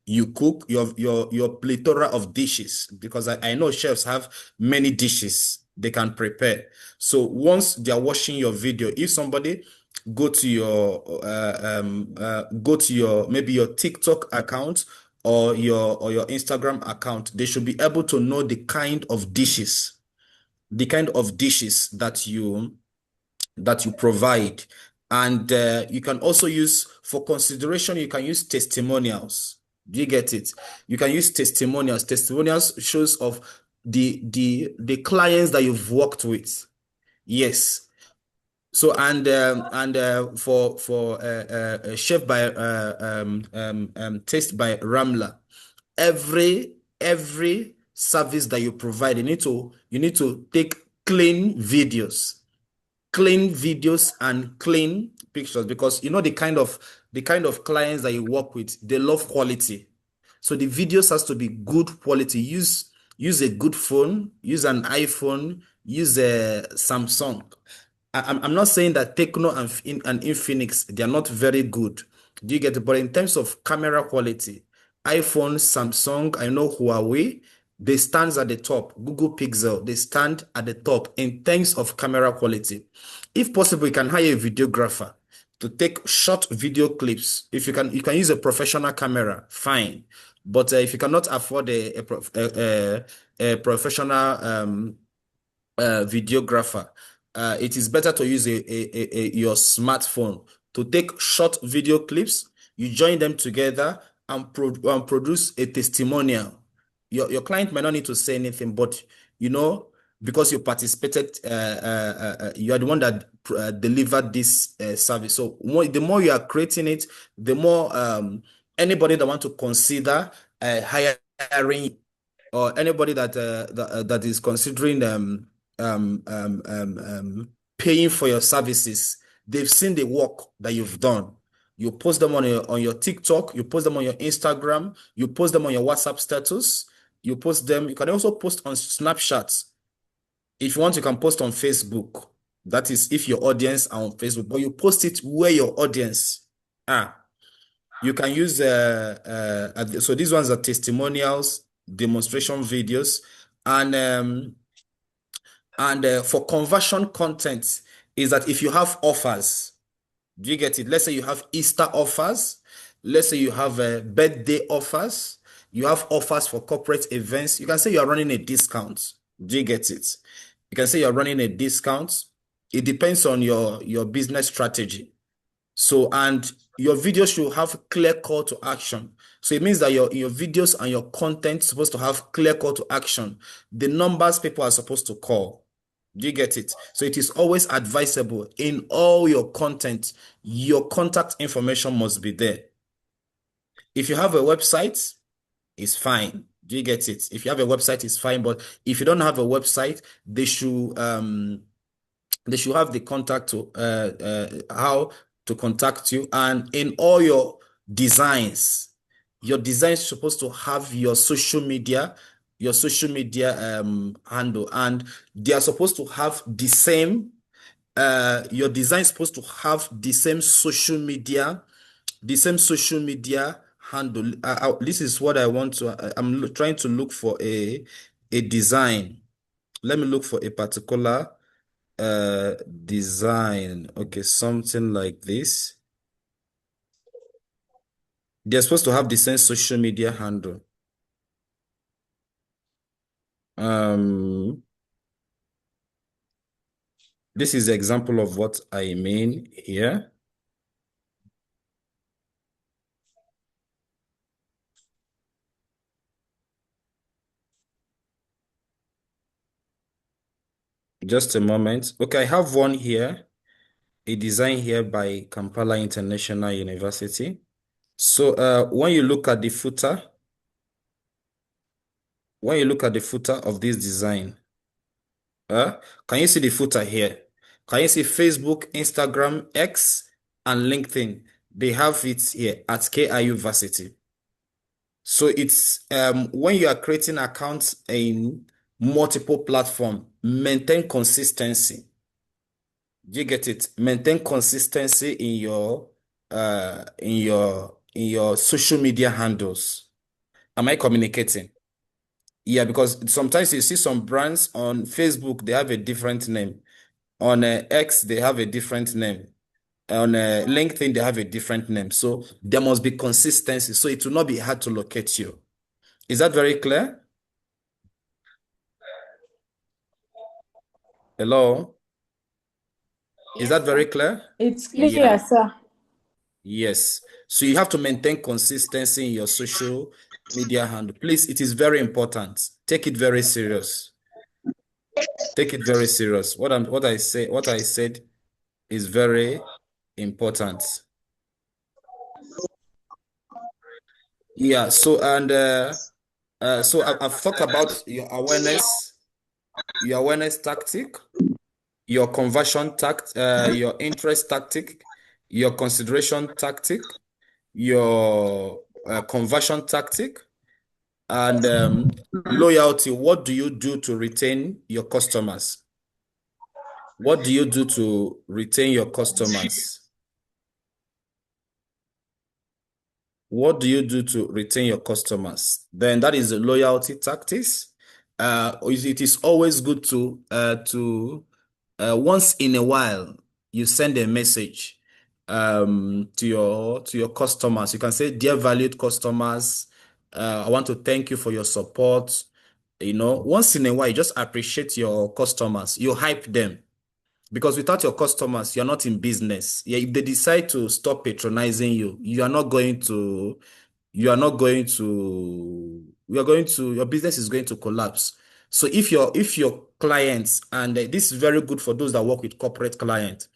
you cook, your plethora of dishes, because I know chefs have many dishes they can prepare. So once they are watching your video, if somebody go to your maybe your TikTok account or your Instagram account, they should be able to know the kind of dishes that you provide. And you can also use, for consideration, you can use testimonials. Do you get it? You can use testimonials. Testimonials shows of the clients that you've worked with. Yes. So and for chef by taste by Ramla, every service that you provide, you need to take clean videos and clean pictures, because the kind of clients that you work with, they love quality. So the videos has to be good quality. Use a good phone, use an iPhone, use a Samsung. I'm not saying that Tecno and Infinix, they are not very good. Do you get it? But in terms of camera quality, iPhone, Samsung, I know Huawei, they stand at the top. Google Pixel, they stand at the top in terms of camera quality. If possible, you can hire a videographer. to take short video clips. If you can use a professional camera, fine. But if you cannot afford a professional videographer, it is better to use your smartphone to take short video clips. You join them together and produce a testimonial. Your client might not need to say anything, but because you participated, you are the one that delivered this service. So the more you are creating it, the more anybody that want to consider hiring, or anybody that is considering paying for your services, they've seen the work that you've done. You post them on your TikTok, you post them on your Instagram, you post them on your WhatsApp status, you post them. You can also post on Snapchat. If you want, you can post on Facebook. That is if your audience are on Facebook, but you post it where your audience are. You can use so these ones are testimonials, demonstration videos, and for conversion content is that if you have offers, do you get it? Let's say you have Easter offers. Let's say you have birthday offers. You have offers for corporate events. You can say you are running a discount. Do you get it? You can say you're running a discount. It depends on your business strategy. So, and your video should have clear call to action. So it means that your videos and your content is supposed to have clear call to action. The numbers people are supposed to call. Do you get it? So it is always advisable in all your content, your contact information must be there. If you have a website, it's fine. Do you get it? If you have a website, it's fine. But if you don't have a website, they should have the contact to how to contact you. And in all your designs supposed to have your social media handle, and they are supposed to have the same your design is supposed to have the same social media handle. This is what I want to. I'm trying to look for a design. Let me look for a particular design. Okay, something like this. They're supposed to have the same social media handle. This is an example of what I mean here. Just a moment. Okay, I have one here, a design here by Kampala International University. So when you look at the footer, of this design, can you see the footer here? Can you see Facebook, Instagram, X, and LinkedIn? They have it here at KIU Varsity. So it's when you are creating accounts in multiple platforms, maintain consistency. Do you get it? Maintain consistency in your social media handles. Am I communicating? Yeah, because sometimes you see some brands on Facebook, they have a different name. On X, they have a different name. On LinkedIn, they have a different name. So there must be consistency. So it will not be hard to locate you. Is that very clear? Hello? Is that very clear? It's clear, Yeah. sir. Yes. So you have to maintain consistency in your social media handle. Please, it is very important. Take it very serious. Take it very serious. What I said is very important. Yeah. So I've talked about your awareness tactic, your conversion your interest tactic, your consideration tactic, your conversion tactic, and loyalty. What do you do to retain your customers? What do you do to retain your customers? What do you do to retain your customers? Then that is the loyalty tactics. It is always good to once in a while you send a message. to your customers. You can say, dear valued customers, I want to thank you for your support. Once in a while, you just appreciate your customers. You hype them. Because without your customers, you're not in business. Yeah, if they decide to stop patronizing you, your business is going to collapse. So if your clients, and this is very good for those that work with corporate clients,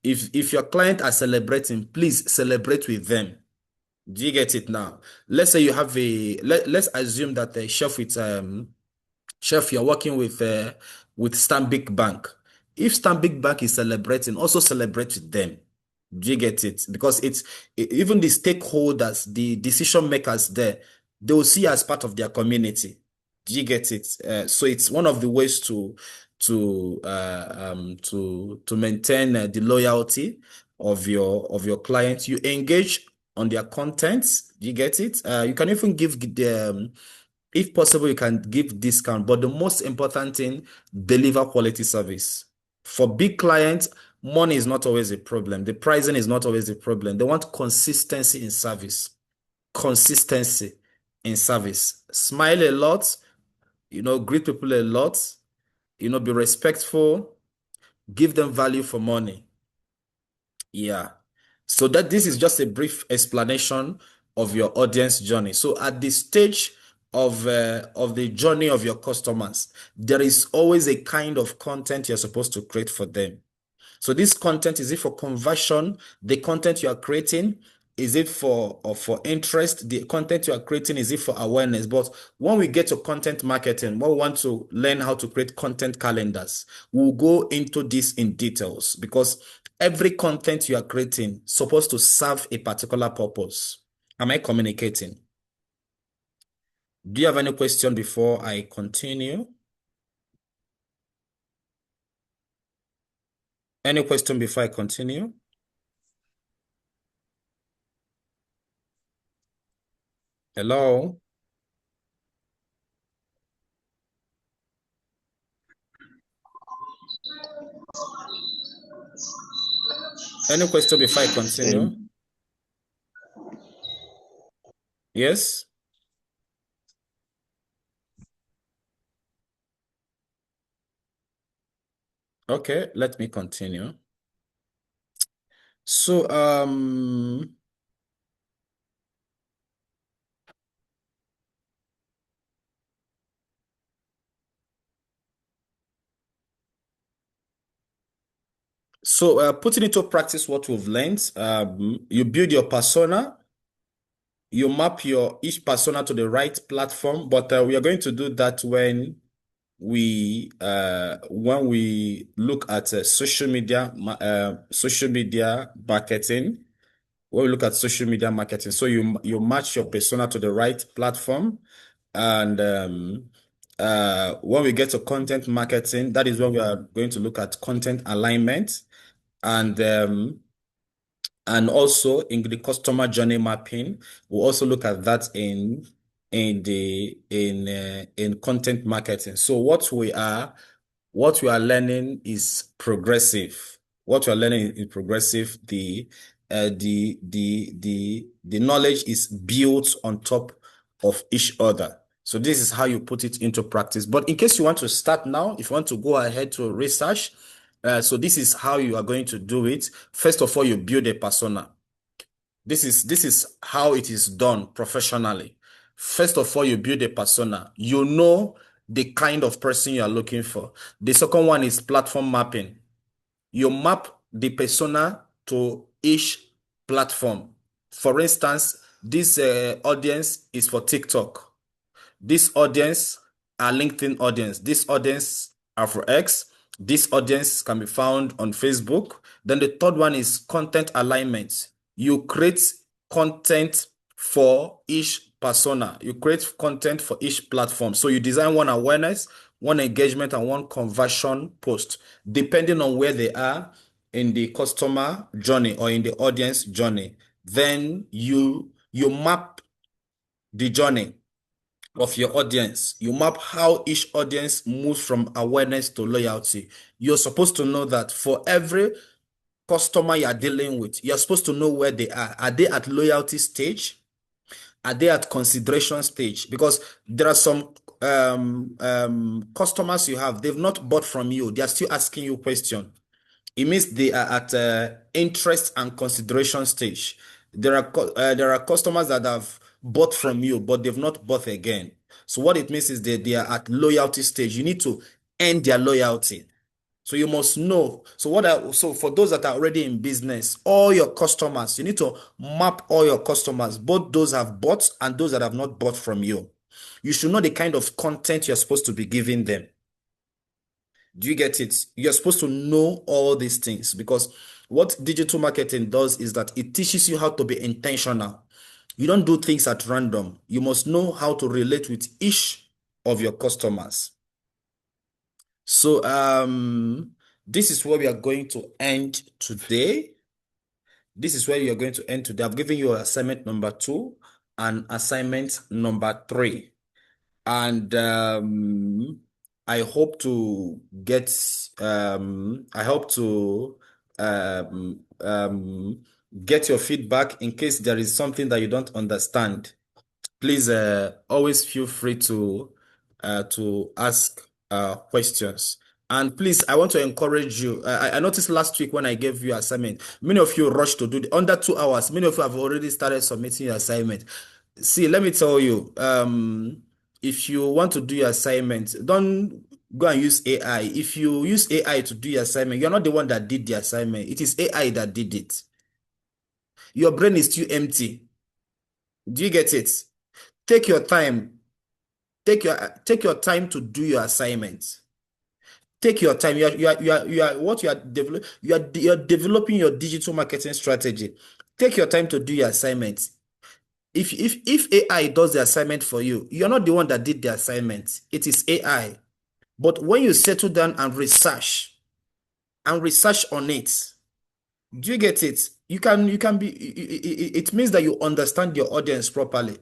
if your client are celebrating, please celebrate with them. Do you get it now? Let's say you have let's assume that the chef, you're working with Stanbic Bank. If Stanbic Bank is celebrating, also celebrate with them. Do you get it? Because even the stakeholders, the decision makers there, they will see you as part of their community. Do you get it? So it's one of the ways to maintain the loyalty of your clients. You engage on their content. Do you get it? You can even give them, if possible, you can give discount, but the most important thing, deliver quality service. For big clients, money is not always a problem. The pricing is not always a problem. They want consistency in service. Consistency in service. Smile a lot, greet people a lot, be respectful, give them value for money. Yeah. So this is just a brief explanation of your audience journey. So at the stage of the journey of your customers, there is always a kind of content you're supposed to create for them. So this content, is it for conversion? The content you are creating, is it for interest? The content you are creating, is it for awareness? But when we get to content marketing, we want to learn how to create content calendars. We'll go into this in details, because every content you are creating is supposed to serve a particular purpose. Am I communicating? Do you have any question before I continue? Any question before I continue? Hello? Any question before I continue? Yes? Okay, let me continue. So, putting into practice what we've learned, you build your persona, you map each persona to the right platform, but we are going to do that when we look at social media marketing. When we look at social media marketing, so you match your persona to the right platform, and when we get to content marketing, that is when we are going to look at content alignment, and also in the customer journey mapping. We'll also look at that in content marketing. So what we are learning is progressive. What we are learning is progressive. The knowledge is built on top of each other. So this is how you put it into practice. But in case you want to start now, if you want to go ahead to research, so this is how you are going to do it. First of all, you build a persona. This is how it is done professionally. First of all, you build a persona. You know the kind of person you are looking for. The second one is platform mapping. You map the persona to each platform. For instance, this audience is for TikTok. This audience are LinkedIn audience. This audience are for X. This audience can be found on Facebook. Then the third one is content alignment. You create content for each persona. You create content for each platform. So you design one awareness, one engagement, and one conversion post, depending on where they are in the customer journey or in the audience journey. Then you map the journey of your audience. You map how each audience moves from awareness to loyalty. You're supposed to know that for every customer you are dealing with, you're supposed to know where they are. Are they at loyalty stage? Are they at consideration stage? Because there are some customers you have, they've not bought from you. They are still asking you questions. It means they are at interest and consideration stage. There are customers that have bought from you, but they've not bought again. So what it means is that they are at loyalty stage. You need to end their loyalty. So you must know. So for those that are already in business, all your customers, you need to map all your customers, both those that have bought and those that have not bought from you. You should know the kind of content you're supposed to be giving them. Do you get it? You're supposed to know all these things because what digital marketing does is that it teaches you how to be intentional. You don't do things at random. You must know how to relate with each of your customers. So this is where we are going to end today. This is where we are going to end today. I've given you assignment number 2 and assignment number 3. And I hope to get get your feedback in case there is something that you don't understand. Please always feel free to ask questions. And please, I want to encourage you. I noticed last week when I gave you assignment, many of you rushed to do it under 2 hours. Many of you have already started submitting your assignment. See, let me tell you, if you want to do your assignment, don't go and use AI. If you use AI to do your assignment, you're not the one that did the assignment. It is AI that did it. Your brain is too empty. Do you get it? Take your time. Take your time to do your assignments. Take your time. You are developing your digital marketing strategy. Take your time to do your assignments. If AI does the assignment for you, you're not the one that did the assignment. It is AI. But when you settle down and research on it, do you get it? You can be. It means that you understand your audience properly.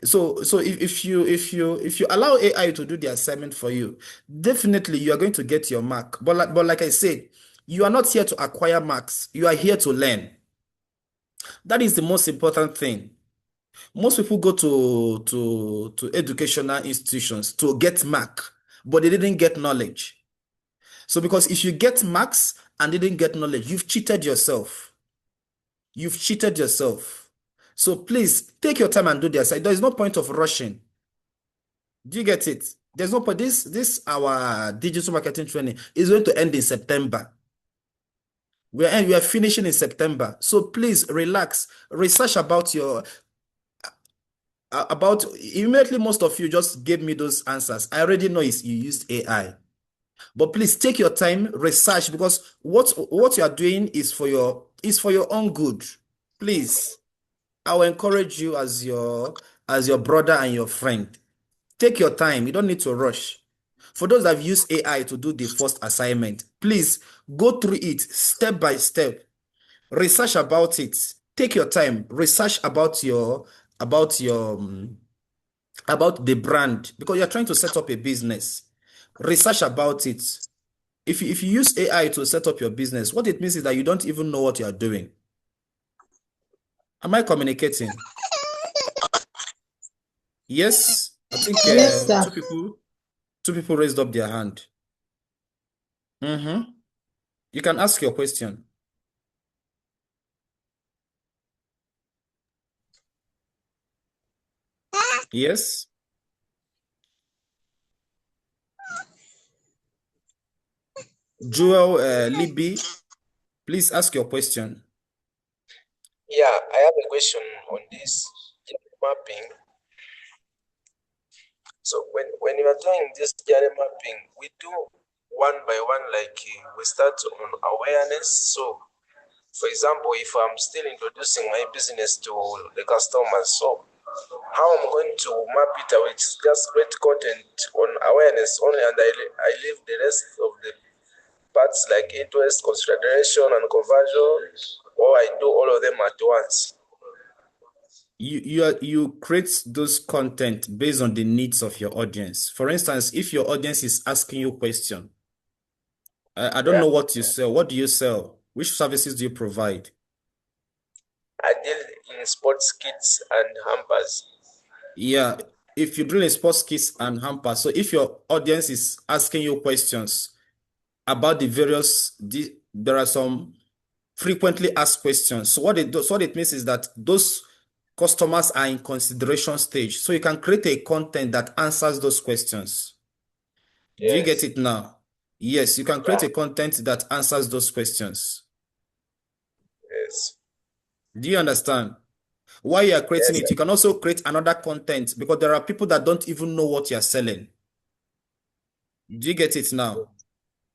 So if you allow AI to do the assignment for you, definitely you are going to get your mark. But like I said, you are not here to acquire marks. You are here to learn. That is the most important thing. Most people go to educational institutions to get mark, but they didn't get knowledge. So because if you get marks and didn't get knowledge, you've cheated yourself. You've cheated yourself. So please take your time and do the assignment. There is no point of rushing. Do you get it? There's no point. This our digital marketing training is going to end in September. We are finishing in September. So please relax. Research about immediately. Most of you just gave me those answers. I already know you used AI. But please take your time, research, because what you are doing is for your own good. Please, I will encourage you as your brother and your friend. Take your time. You don't need to rush. For those that have used AI to do the first assignment, please go through it step by step. Research about it. Take your time. Research about about the brand because you're trying to set up a business. Research about it. If you use AI to set up your business, what it means is that you don't even know what you are doing. Am I communicating? Yes, I think Yes, sir. two people raised up their hand. You can ask your question. Yes. Joel Libby, please ask your question. Yeah, I have a question on this mapping. So when you are doing this journey mapping, we do one by one, like we start on awareness. So for example, if I'm still introducing my business to the customers, so how I'm going to map it out, it's just great content on awareness only, and I leave the rest of the parts like interest, consideration, and conversion, or I do all of them at once. You create those content based on the needs of your audience. For instance, if your audience is asking you a question, I don't know what you sell. What do you sell? Which services do you provide? I deal in sports kits and hampers. Yeah, if you're doing sports kits and hampers, so if your audience is asking you questions about the various, there are some frequently asked questions. So what it does, what it means is that those customers are in consideration stage. So you can create a content that answers those questions. Do you get Yes. it now? Yes, you can create Yeah. a content that answers those questions. Yes. Do you understand? While you are creating Yes. it, you can also create another content because there are people that don't even know what you're selling. Do you get it now?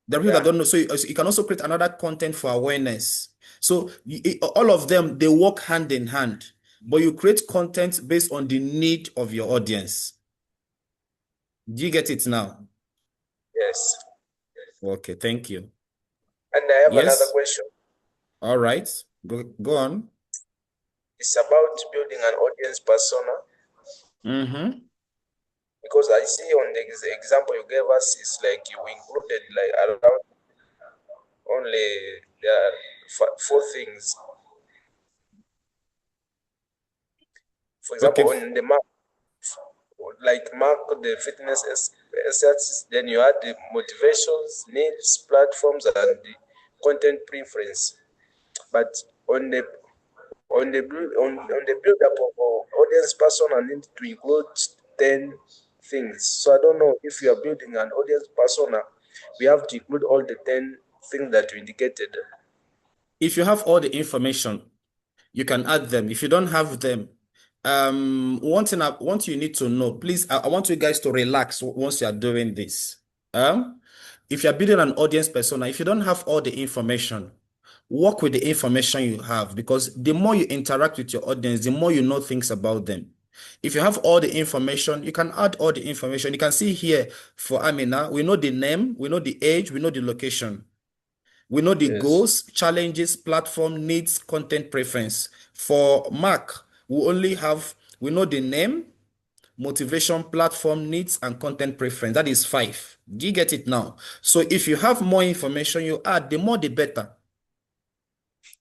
There are people that Yeah. don't know. So you can also create another content for awareness. So all of them, they work hand in hand, but you create content based on the need of your audience. Do you get it now? Yes. Okay, thank you. And I have another Yes. question. All right. Go on. It's about building an audience persona. Mm-hmm. Because I see on the example you gave us, it's like you included like around only there are four things. For example, Okay. on the map, like mark the fitness assets, then you add the motivations, needs, platforms, and the content preference. But on the on the build up of our audience persona, need to include 10 things. So I don't know if you are building an audience persona, we have to include all the 10 things that you indicated. If you have all the information, you can add them. If you don't have them, one thing I want you need to know, please, I want you guys to relax once you are doing this. If you're building an audience persona, if you don't have all the information, work with the information you have because the more you interact with your audience, the more you know things about them. If you have all the information, you can add all the information. You can see here for Amina, we know the name, we know the age, we know the location. We know the Yes. goals, challenges, platform needs, content preference. For Mark, we know the name, motivation, platform needs, and content preference. That is 5. Do you get it now? So if you have more information you add, the more the better.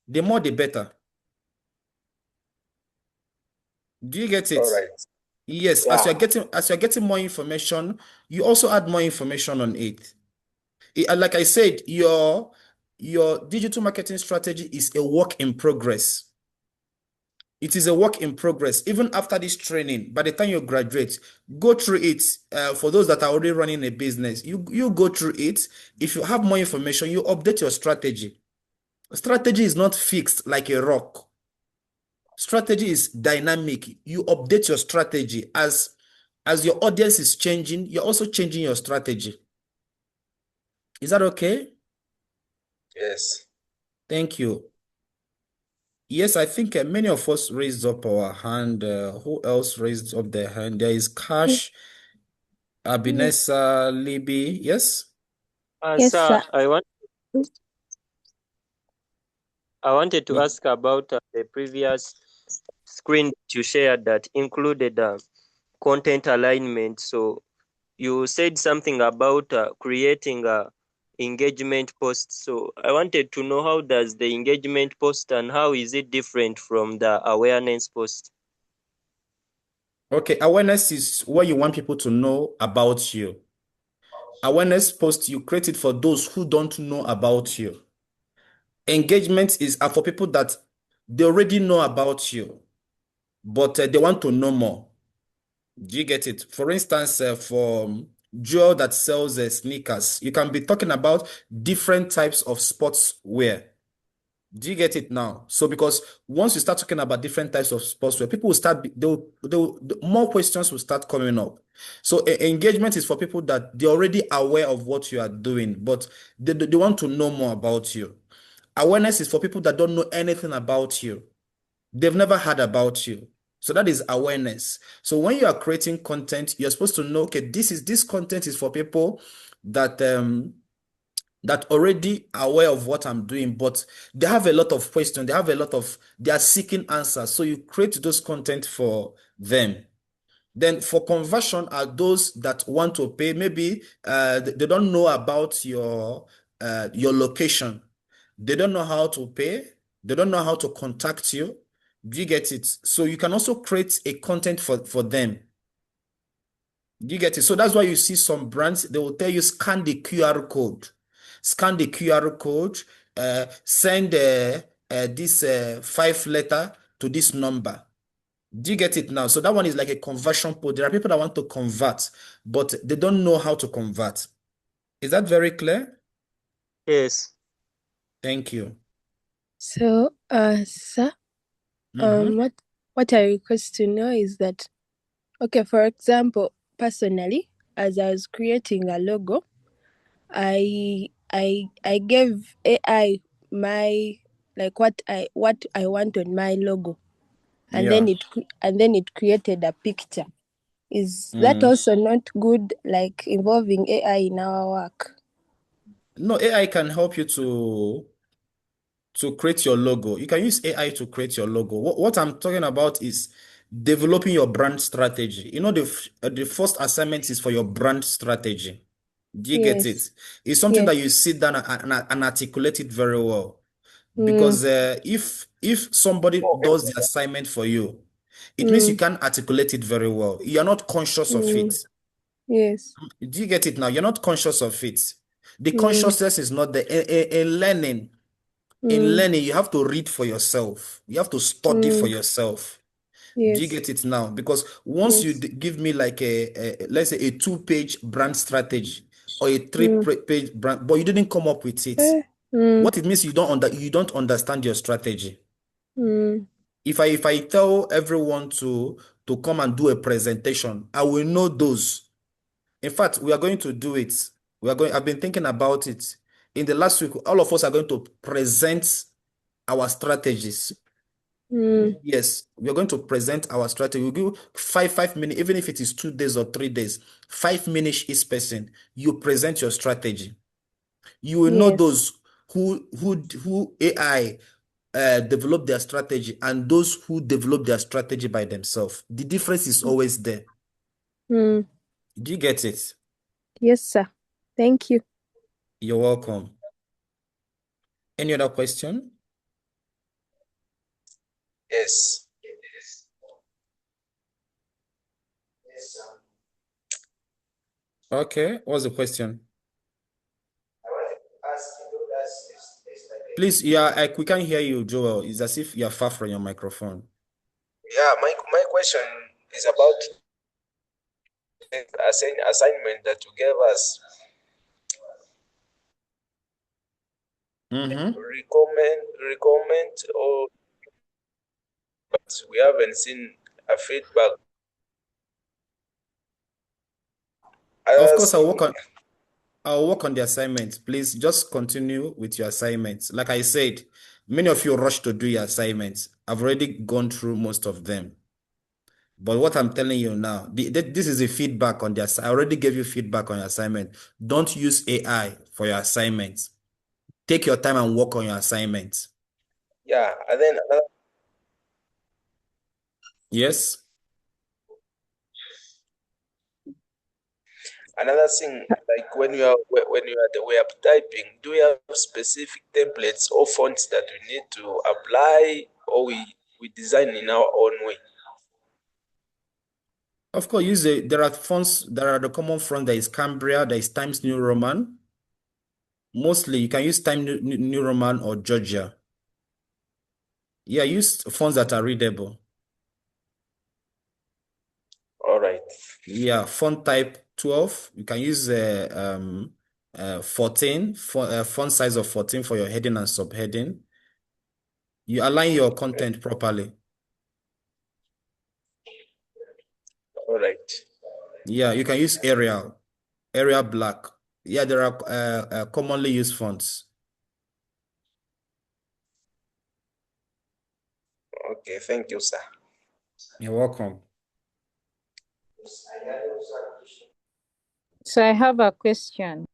The more the better. Do you get it? All right. Yes, Yeah. as you're getting more information, you also add more information on it. Like I said, your digital marketing strategy is a work in progress. It is a work in progress. Even after this training, by the time you graduate, go through it. For those that are already running a business, you go through it. If you have more information, you update your strategy. Strategy is not fixed like a rock. Strategy is dynamic. You update your strategy as your audience is changing. You're also changing your strategy. Is that okay? Yes. Thank you. Yes, I think many of us raised up our hand. Who else raised up their hand? There is Cash, Abinesa, Libby. Yes? Yes, Sir, sir. I wanted to Y- ask about the previous screen that you shared that included content alignment. So you said something about creating engagement posts. So I wanted to know, how does the engagement post and how is it different from the awareness post? Okay, awareness is what you want people to know about you. Awareness post, you create it for those who don't know about you. Engagement are for people that they already know about you, but they want to know more. Do you get it? For instance, for Joel that sells sneakers, you can be talking about different types of sportswear. Do you get it now? So because once you start talking about different types of sportswear, people will start, more questions will start coming up. So engagement is for people that they're already aware of what you are doing, but they want to know more about you. Awareness is for people that don't know anything about you. They've never heard about you. So that is awareness. So when you are creating content, you're supposed to know, okay, this content is for people that that already aware of what I'm doing, but they have a lot of questions. They are seeking answers. So you create those content for them. Then for conversion are those that want to pay. Maybe they don't know about your location. They don't know how to pay. They don't know how to contact you. Do you get it? So you can also create a content for them. Do you get it? So that's why you see some brands, they will tell you scan the QR code. Scan the QR code, send this 5 letter to this number. Do you get it now? So that one is like a conversion code. There are people that want to convert, but they don't know how to convert. Is that very clear? Yes. Thank you. So, sir, what I request to know is that, okay, for example, personally, as I was creating a logo, I gave AI my like what I want on my logo, and Yeah. then it created a picture. Is that Mm. also not good, like involving AI in our work? No, AI can help you to create your logo. You can use AI to create your logo. What I'm talking about is developing your brand strategy. You know, the first assignment is for your brand strategy. Do you get it? Yes. It's something that Yes. you sit down and articulate it very well. Mm. Because if somebody does the assignment for you, it means you can articulate it very well. You're not conscious of it. Yes. Do you get it now? You're not conscious of it. The Mm. consciousness is not there. In learning, you have to read for yourself. You have to study for yourself. Do you Yes. get it now? Because once you Yes. give me like let's say a 2-page brand strategy or a 3-page brand, but you didn't come up with it, what it means you don't understand your strategy. If I tell everyone to come and do a presentation, I will know those. In fact, we are going to do it. I've been thinking about it. In the last week, all of us are going to present our strategies. Yes, we are going to present our strategy. We'll give 5 minutes, even if it is 2 days or 3 days, 5 minutes each person. You present your strategy. You will know Yes. those who AI develop their strategy and those who develop their strategy by themselves. The difference is always there. Do you get it? Yes, sir. Thank you. You're welcome. Any other question? Yes. Okay, what's the question? I want to ask you, that's like Please, we can't hear you, Joel. It's as if you're far from your microphone. yeah, my question is about assignment that you gave us. Recommend or but we haven't seen a feedback. Of course, I'll work on the assignment. Please just continue with your assignments. Like I said, many of you rush to do your assignments. I've already gone through most of them. But what I'm telling you now, this is a feedback on the assignment. I already gave you feedback on your assignment. Don't use AI for your assignments. Take your time and work on your assignments. Yeah, and then Yes? another thing, like when you are at the web typing, do we have specific templates or fonts that we need to apply, or we design in our own way? Of course, there are fonts. There are the common font. There is Cambria. There is Times New Roman. Mostly, you can use Times New Roman or Georgia. Yeah, use fonts that are readable. All right. Yeah, font type 12. You can use 14, font size of 14 for your heading and subheading. You align your content properly. All right. Yeah, you can use Arial Black. Yeah, there are commonly used fonts. Okay, thank you, sir. You're welcome. So I have a question.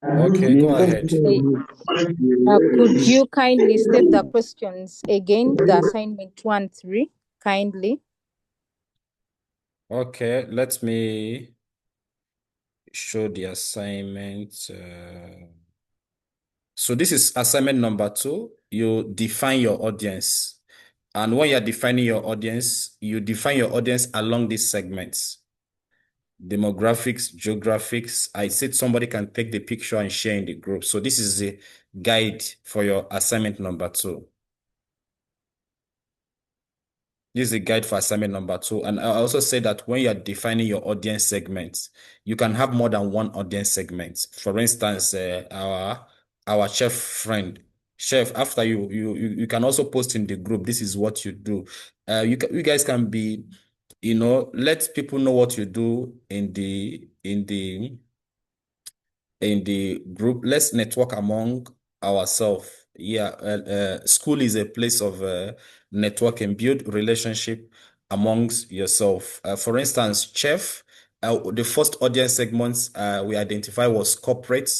Okay, go ahead. Could you kindly state the questions again, the assignment 1, 3, kindly? Okay, let me show the assignment. So this is assignment number 2. You define your audience. And when you're defining your audience, you define your audience along these segments. Demographics, geographics. I said somebody can take the picture and share in the group. So this is a guide for your assignment number 2. This is a guide for assignment number 2. And I also say that when you're defining your audience segments, you can have more than one audience segment. For instance, our chef friend, chef, after you can also post in the group, this is what you do. You guys can be, let people know what you do in the group. Let's network among ourselves. Yeah, school is a place of networking, build relationship amongst yourself. For instance, chef, the first audience segments we identify was corporate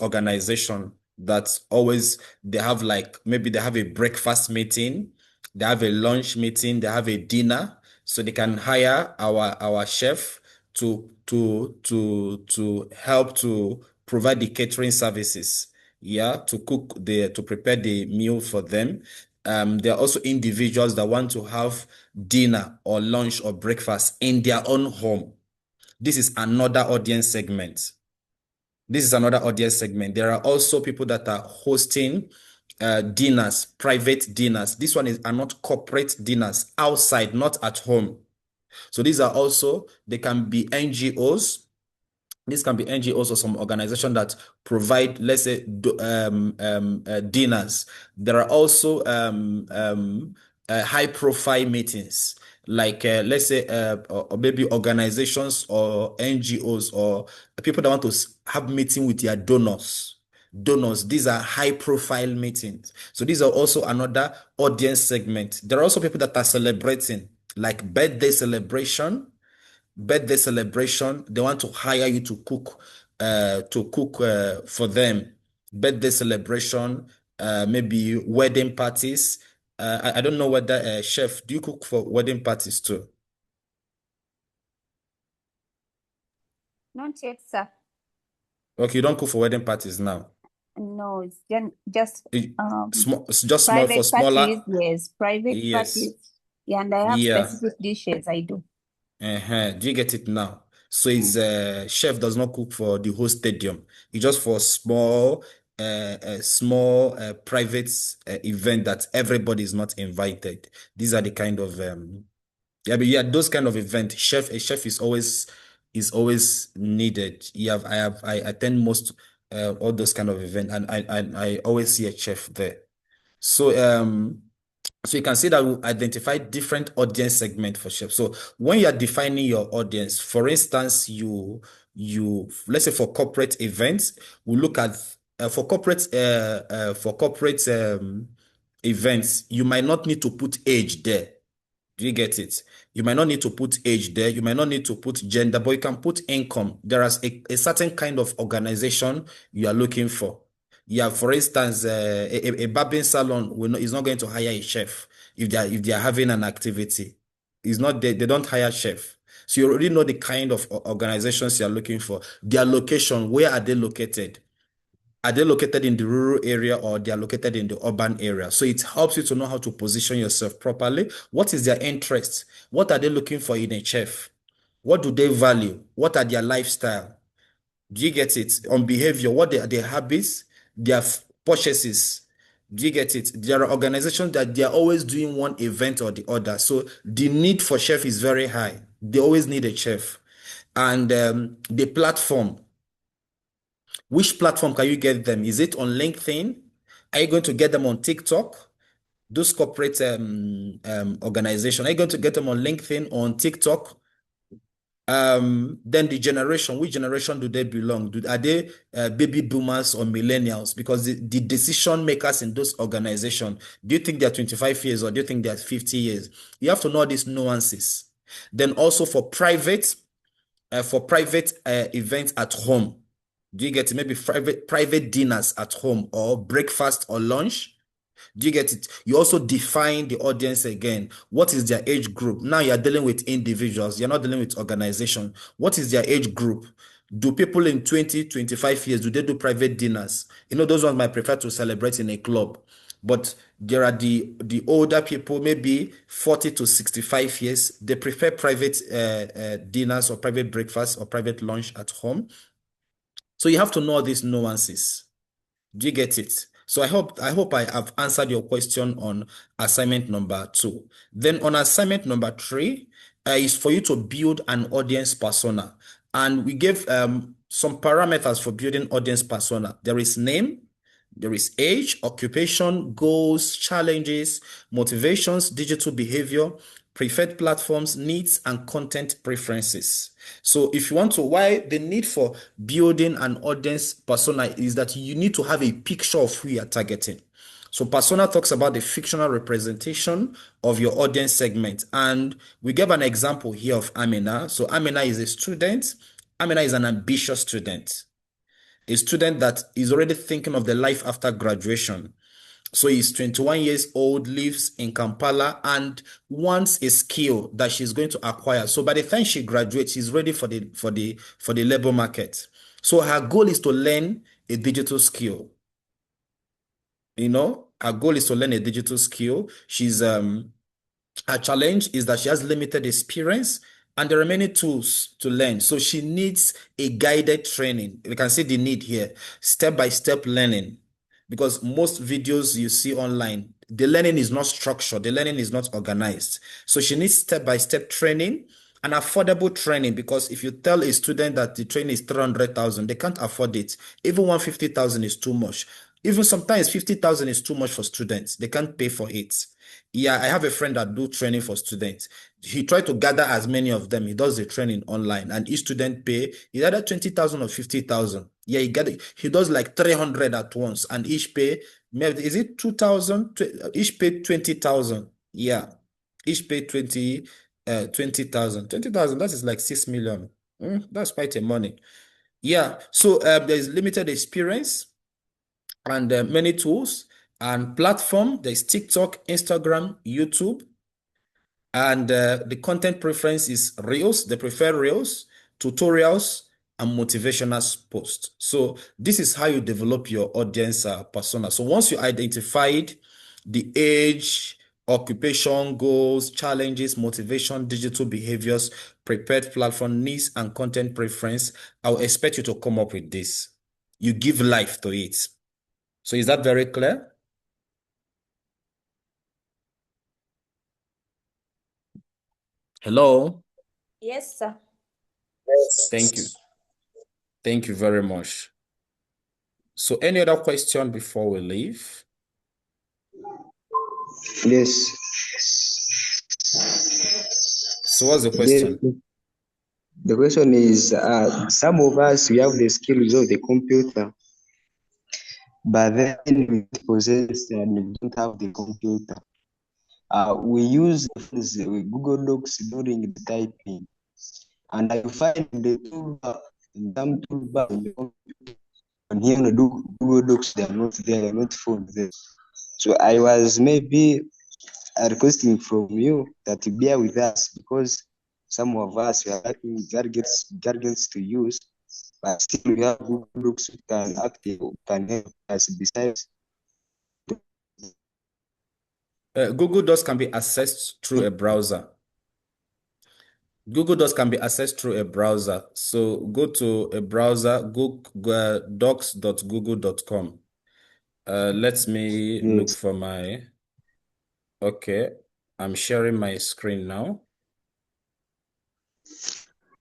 organization that always they have, like, maybe they have a breakfast meeting, they have a lunch meeting, they have a dinner, so they can hire our chef to help to provide the catering services, yeah, to prepare the meal for them. There are also individuals that want to have dinner or lunch or breakfast in their own home. This is another audience segment. There are also people that are hosting dinners, private dinners. This one are not corporate dinners, outside, not at home. So these are also, they can be NGOs. This can be NGOs or some organization that provide, let's say, dinners. There are also high-profile meetings, like let's say, or maybe organizations or NGOs or people that want to have meeting with their donors. These are high-profile meetings. So these are also another audience segment. There are also people that are celebrating, like birthday celebration. They want to hire you to cook for them. Birthday celebration, maybe wedding parties. I don't know whether chef, do you cook for wedding parties too? Not yet, sir. Okay, you don't cook for wedding parties now. No, it's just It's just small for private smaller. parties. Yes, private Yes. parties. Yeah, and I have Yeah. specific dishes I do. Do you get it now? So it's chef does not cook for the whole stadium. It's just for small private event that everybody is not invited. These are the kind of those kind of event. A chef is always needed. I attend most all those kind of event, and I always see a chef there. So you can see that we identify different audience segment for chefs. So when you are defining your audience, for instance, let's say for corporate events, we look at for corporate events, you might not need to put age there. Do you get it? You might not need to put age there. You might not need to put gender, but you can put income. There is a certain kind of organization you are looking for. Yeah, for instance, a barbering salon is not going to hire a chef if they are having an activity. It's not they don't hire chef. So you already know the kind of organizations you are looking for. Their location, where are they located? Are they located in the rural area or they are located in the urban area? So it helps you to know how to position yourself properly. What is their interest? What are they looking for in a chef? What do they value? What are their lifestyle? Do you get it? On behavior, what are their habits, their purchases? Do you get it? There are organizations that they are always doing one event or the other. So the need for chef is very high. They always need a chef. And the platform, which platform can you get them? Is it on LinkedIn? Are you going to get them on TikTok? Those corporate organization, are you going to get them on LinkedIn, on TikTok? Then the generation, which generation do they belong? Are they baby boomers or millennials? Because the decision makers in those organizations, do you think they're 25 years or do you think they're 50 years? You have to know these nuances. Then also for private events at home, do you get it? Maybe private dinners at home or breakfast or lunch. Do you get it? You also define the audience again. What is their age group? Now you're dealing with individuals. You're not dealing with organization. What is their age group? Do people in 20, 25 years, do they do private dinners? Those ones might prefer to celebrate in a club. But there are the older people, maybe 40 to 65 years, they prefer private dinners or private breakfast or private lunch at home. So you have to know all these nuances. Do you get it? So I hope I have answered your question on assignment number 2. Then on assignment number 3 is for you to build an audience persona. And we gave some parameters for building audience persona. There is name, there is age, occupation, goals, challenges, motivations, digital behavior, preferred platforms, needs, and content preferences. So if you want to, why the need for building an audience persona is that you need to have a picture of who you are targeting. So persona talks about the fictional representation of your audience segment. And we gave an example here of Amina. So Amina is a student. Amina is an ambitious student, a student that is already thinking of the life after graduation. So he's 21 years old, lives in Kampala, and wants a skill that she's going to acquire. So by the time she graduates, she's ready for the labor market. So her goal is to learn a digital skill. Her goal is to learn a digital skill. Her challenge is that she has limited experience and there are many tools to learn. So she needs a guided training. You can see the need here, step-by-step learning. Because most videos you see online, the learning is not structured, the learning is not organized. So she needs step-by-step training and affordable training, because if you tell a student that the training is 300,000, they can't afford it. Even 150,000 is too much. Even sometimes 50,000 is too much for students. They can't pay for it. Yeah, I have a friend that do training for students. He tried to gather as many of them. He does the training online, and each student pay either 20,000 or 50,000. Yeah, he does like 300 at once, and each pay, is it 2,000? Each pay 20,000. Yeah, each pay 20,000. 20,000, that is like 6 million. That's quite a money. Yeah, so there's limited experience and many tools and platform. There's TikTok, Instagram, YouTube, and the content preference is Reels. They prefer Reels, tutorials, and motivational posts. So this is how you develop your audience persona. So once you identified the age, occupation, goals, challenges, motivation, digital behaviors, prepared platform needs, and content preference, I'll expect you to come up with this. You give life to it. So is that very clear? Hello? Yes, sir. Thank you. Thank you very much. So any other question before we leave? Yes. So what's the question? The question is, some of us, we have the skills of the computer, but then we possess and we don't have the computer. We use Google Docs during the typing, and I find the toolbar, some toolbar on here on the Google Docs, they are not there, they are not found there. So I was maybe requesting from you that you bear with us, because some of us we are lacking gadgets to use, but still we have Google Docs which can help us besides. Google Docs can be accessed through a browser. Google Docs can be accessed through a browser. So go to a browser, Google docs.google.com. Let me look for my... Okay, I'm sharing my screen now.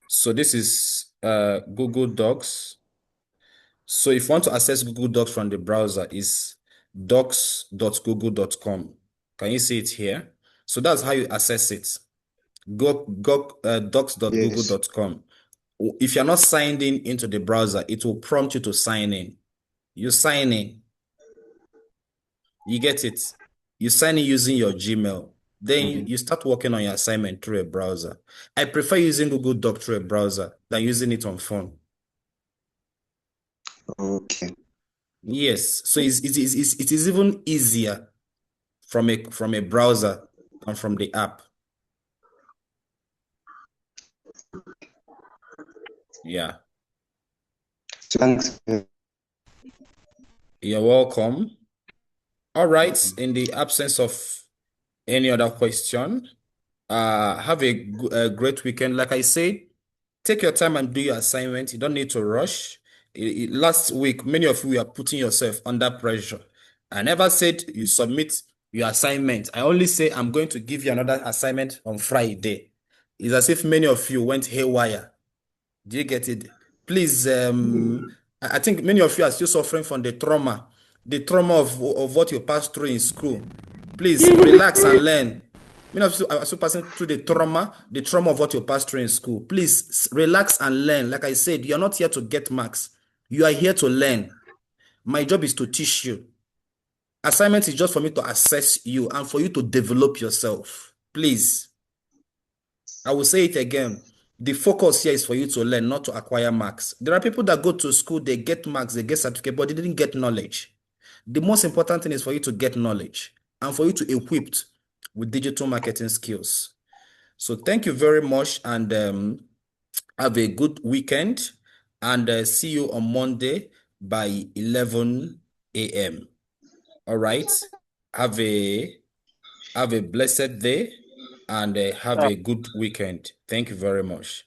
So this is Google Docs. So if you want to access Google Docs from the browser, it's docs.google.com. Can you see it here? So that's how you access it. Docs.google.com. If you're not signed in into the browser, it will prompt you to sign in. You sign in. You get it? You sign in using your Gmail. Then you start working on your assignment through a browser. I prefer using Google Doc through a browser than using it on phone. Okay. Yes. So it is even easier from a browser and from the app. Yeah. Thanks. You're welcome. All right. In the absence of any other question, have a great weekend. Like I said, take your time and do your assignment. You don't need to rush. Last week, many of you are putting yourself under pressure. I never said you submit your assignment. I only say I'm going to give you another assignment on Friday. It's as if many of you went haywire. Do you get it? Please, I think many of you are still suffering from the trauma of what you passed through in school. Please relax and learn. Many of you are still passing through the trauma of what you passed through in school. Please relax and learn. Like I said, you're not here to get marks. You are here to learn. My job is to teach you. Assignment is just for me to assess you and for you to develop yourself. Please. I will say it again. The focus here is for you to learn, not to acquire marks. There are people that go to school, they get marks, they get certificate, but they didn't get knowledge. The most important thing is for you to get knowledge and for you to equipped with digital marketing skills. So thank you very much and have a good weekend and see you on Monday by 11 a.m. All right. Have a blessed day and have a good weekend. Thank you very much.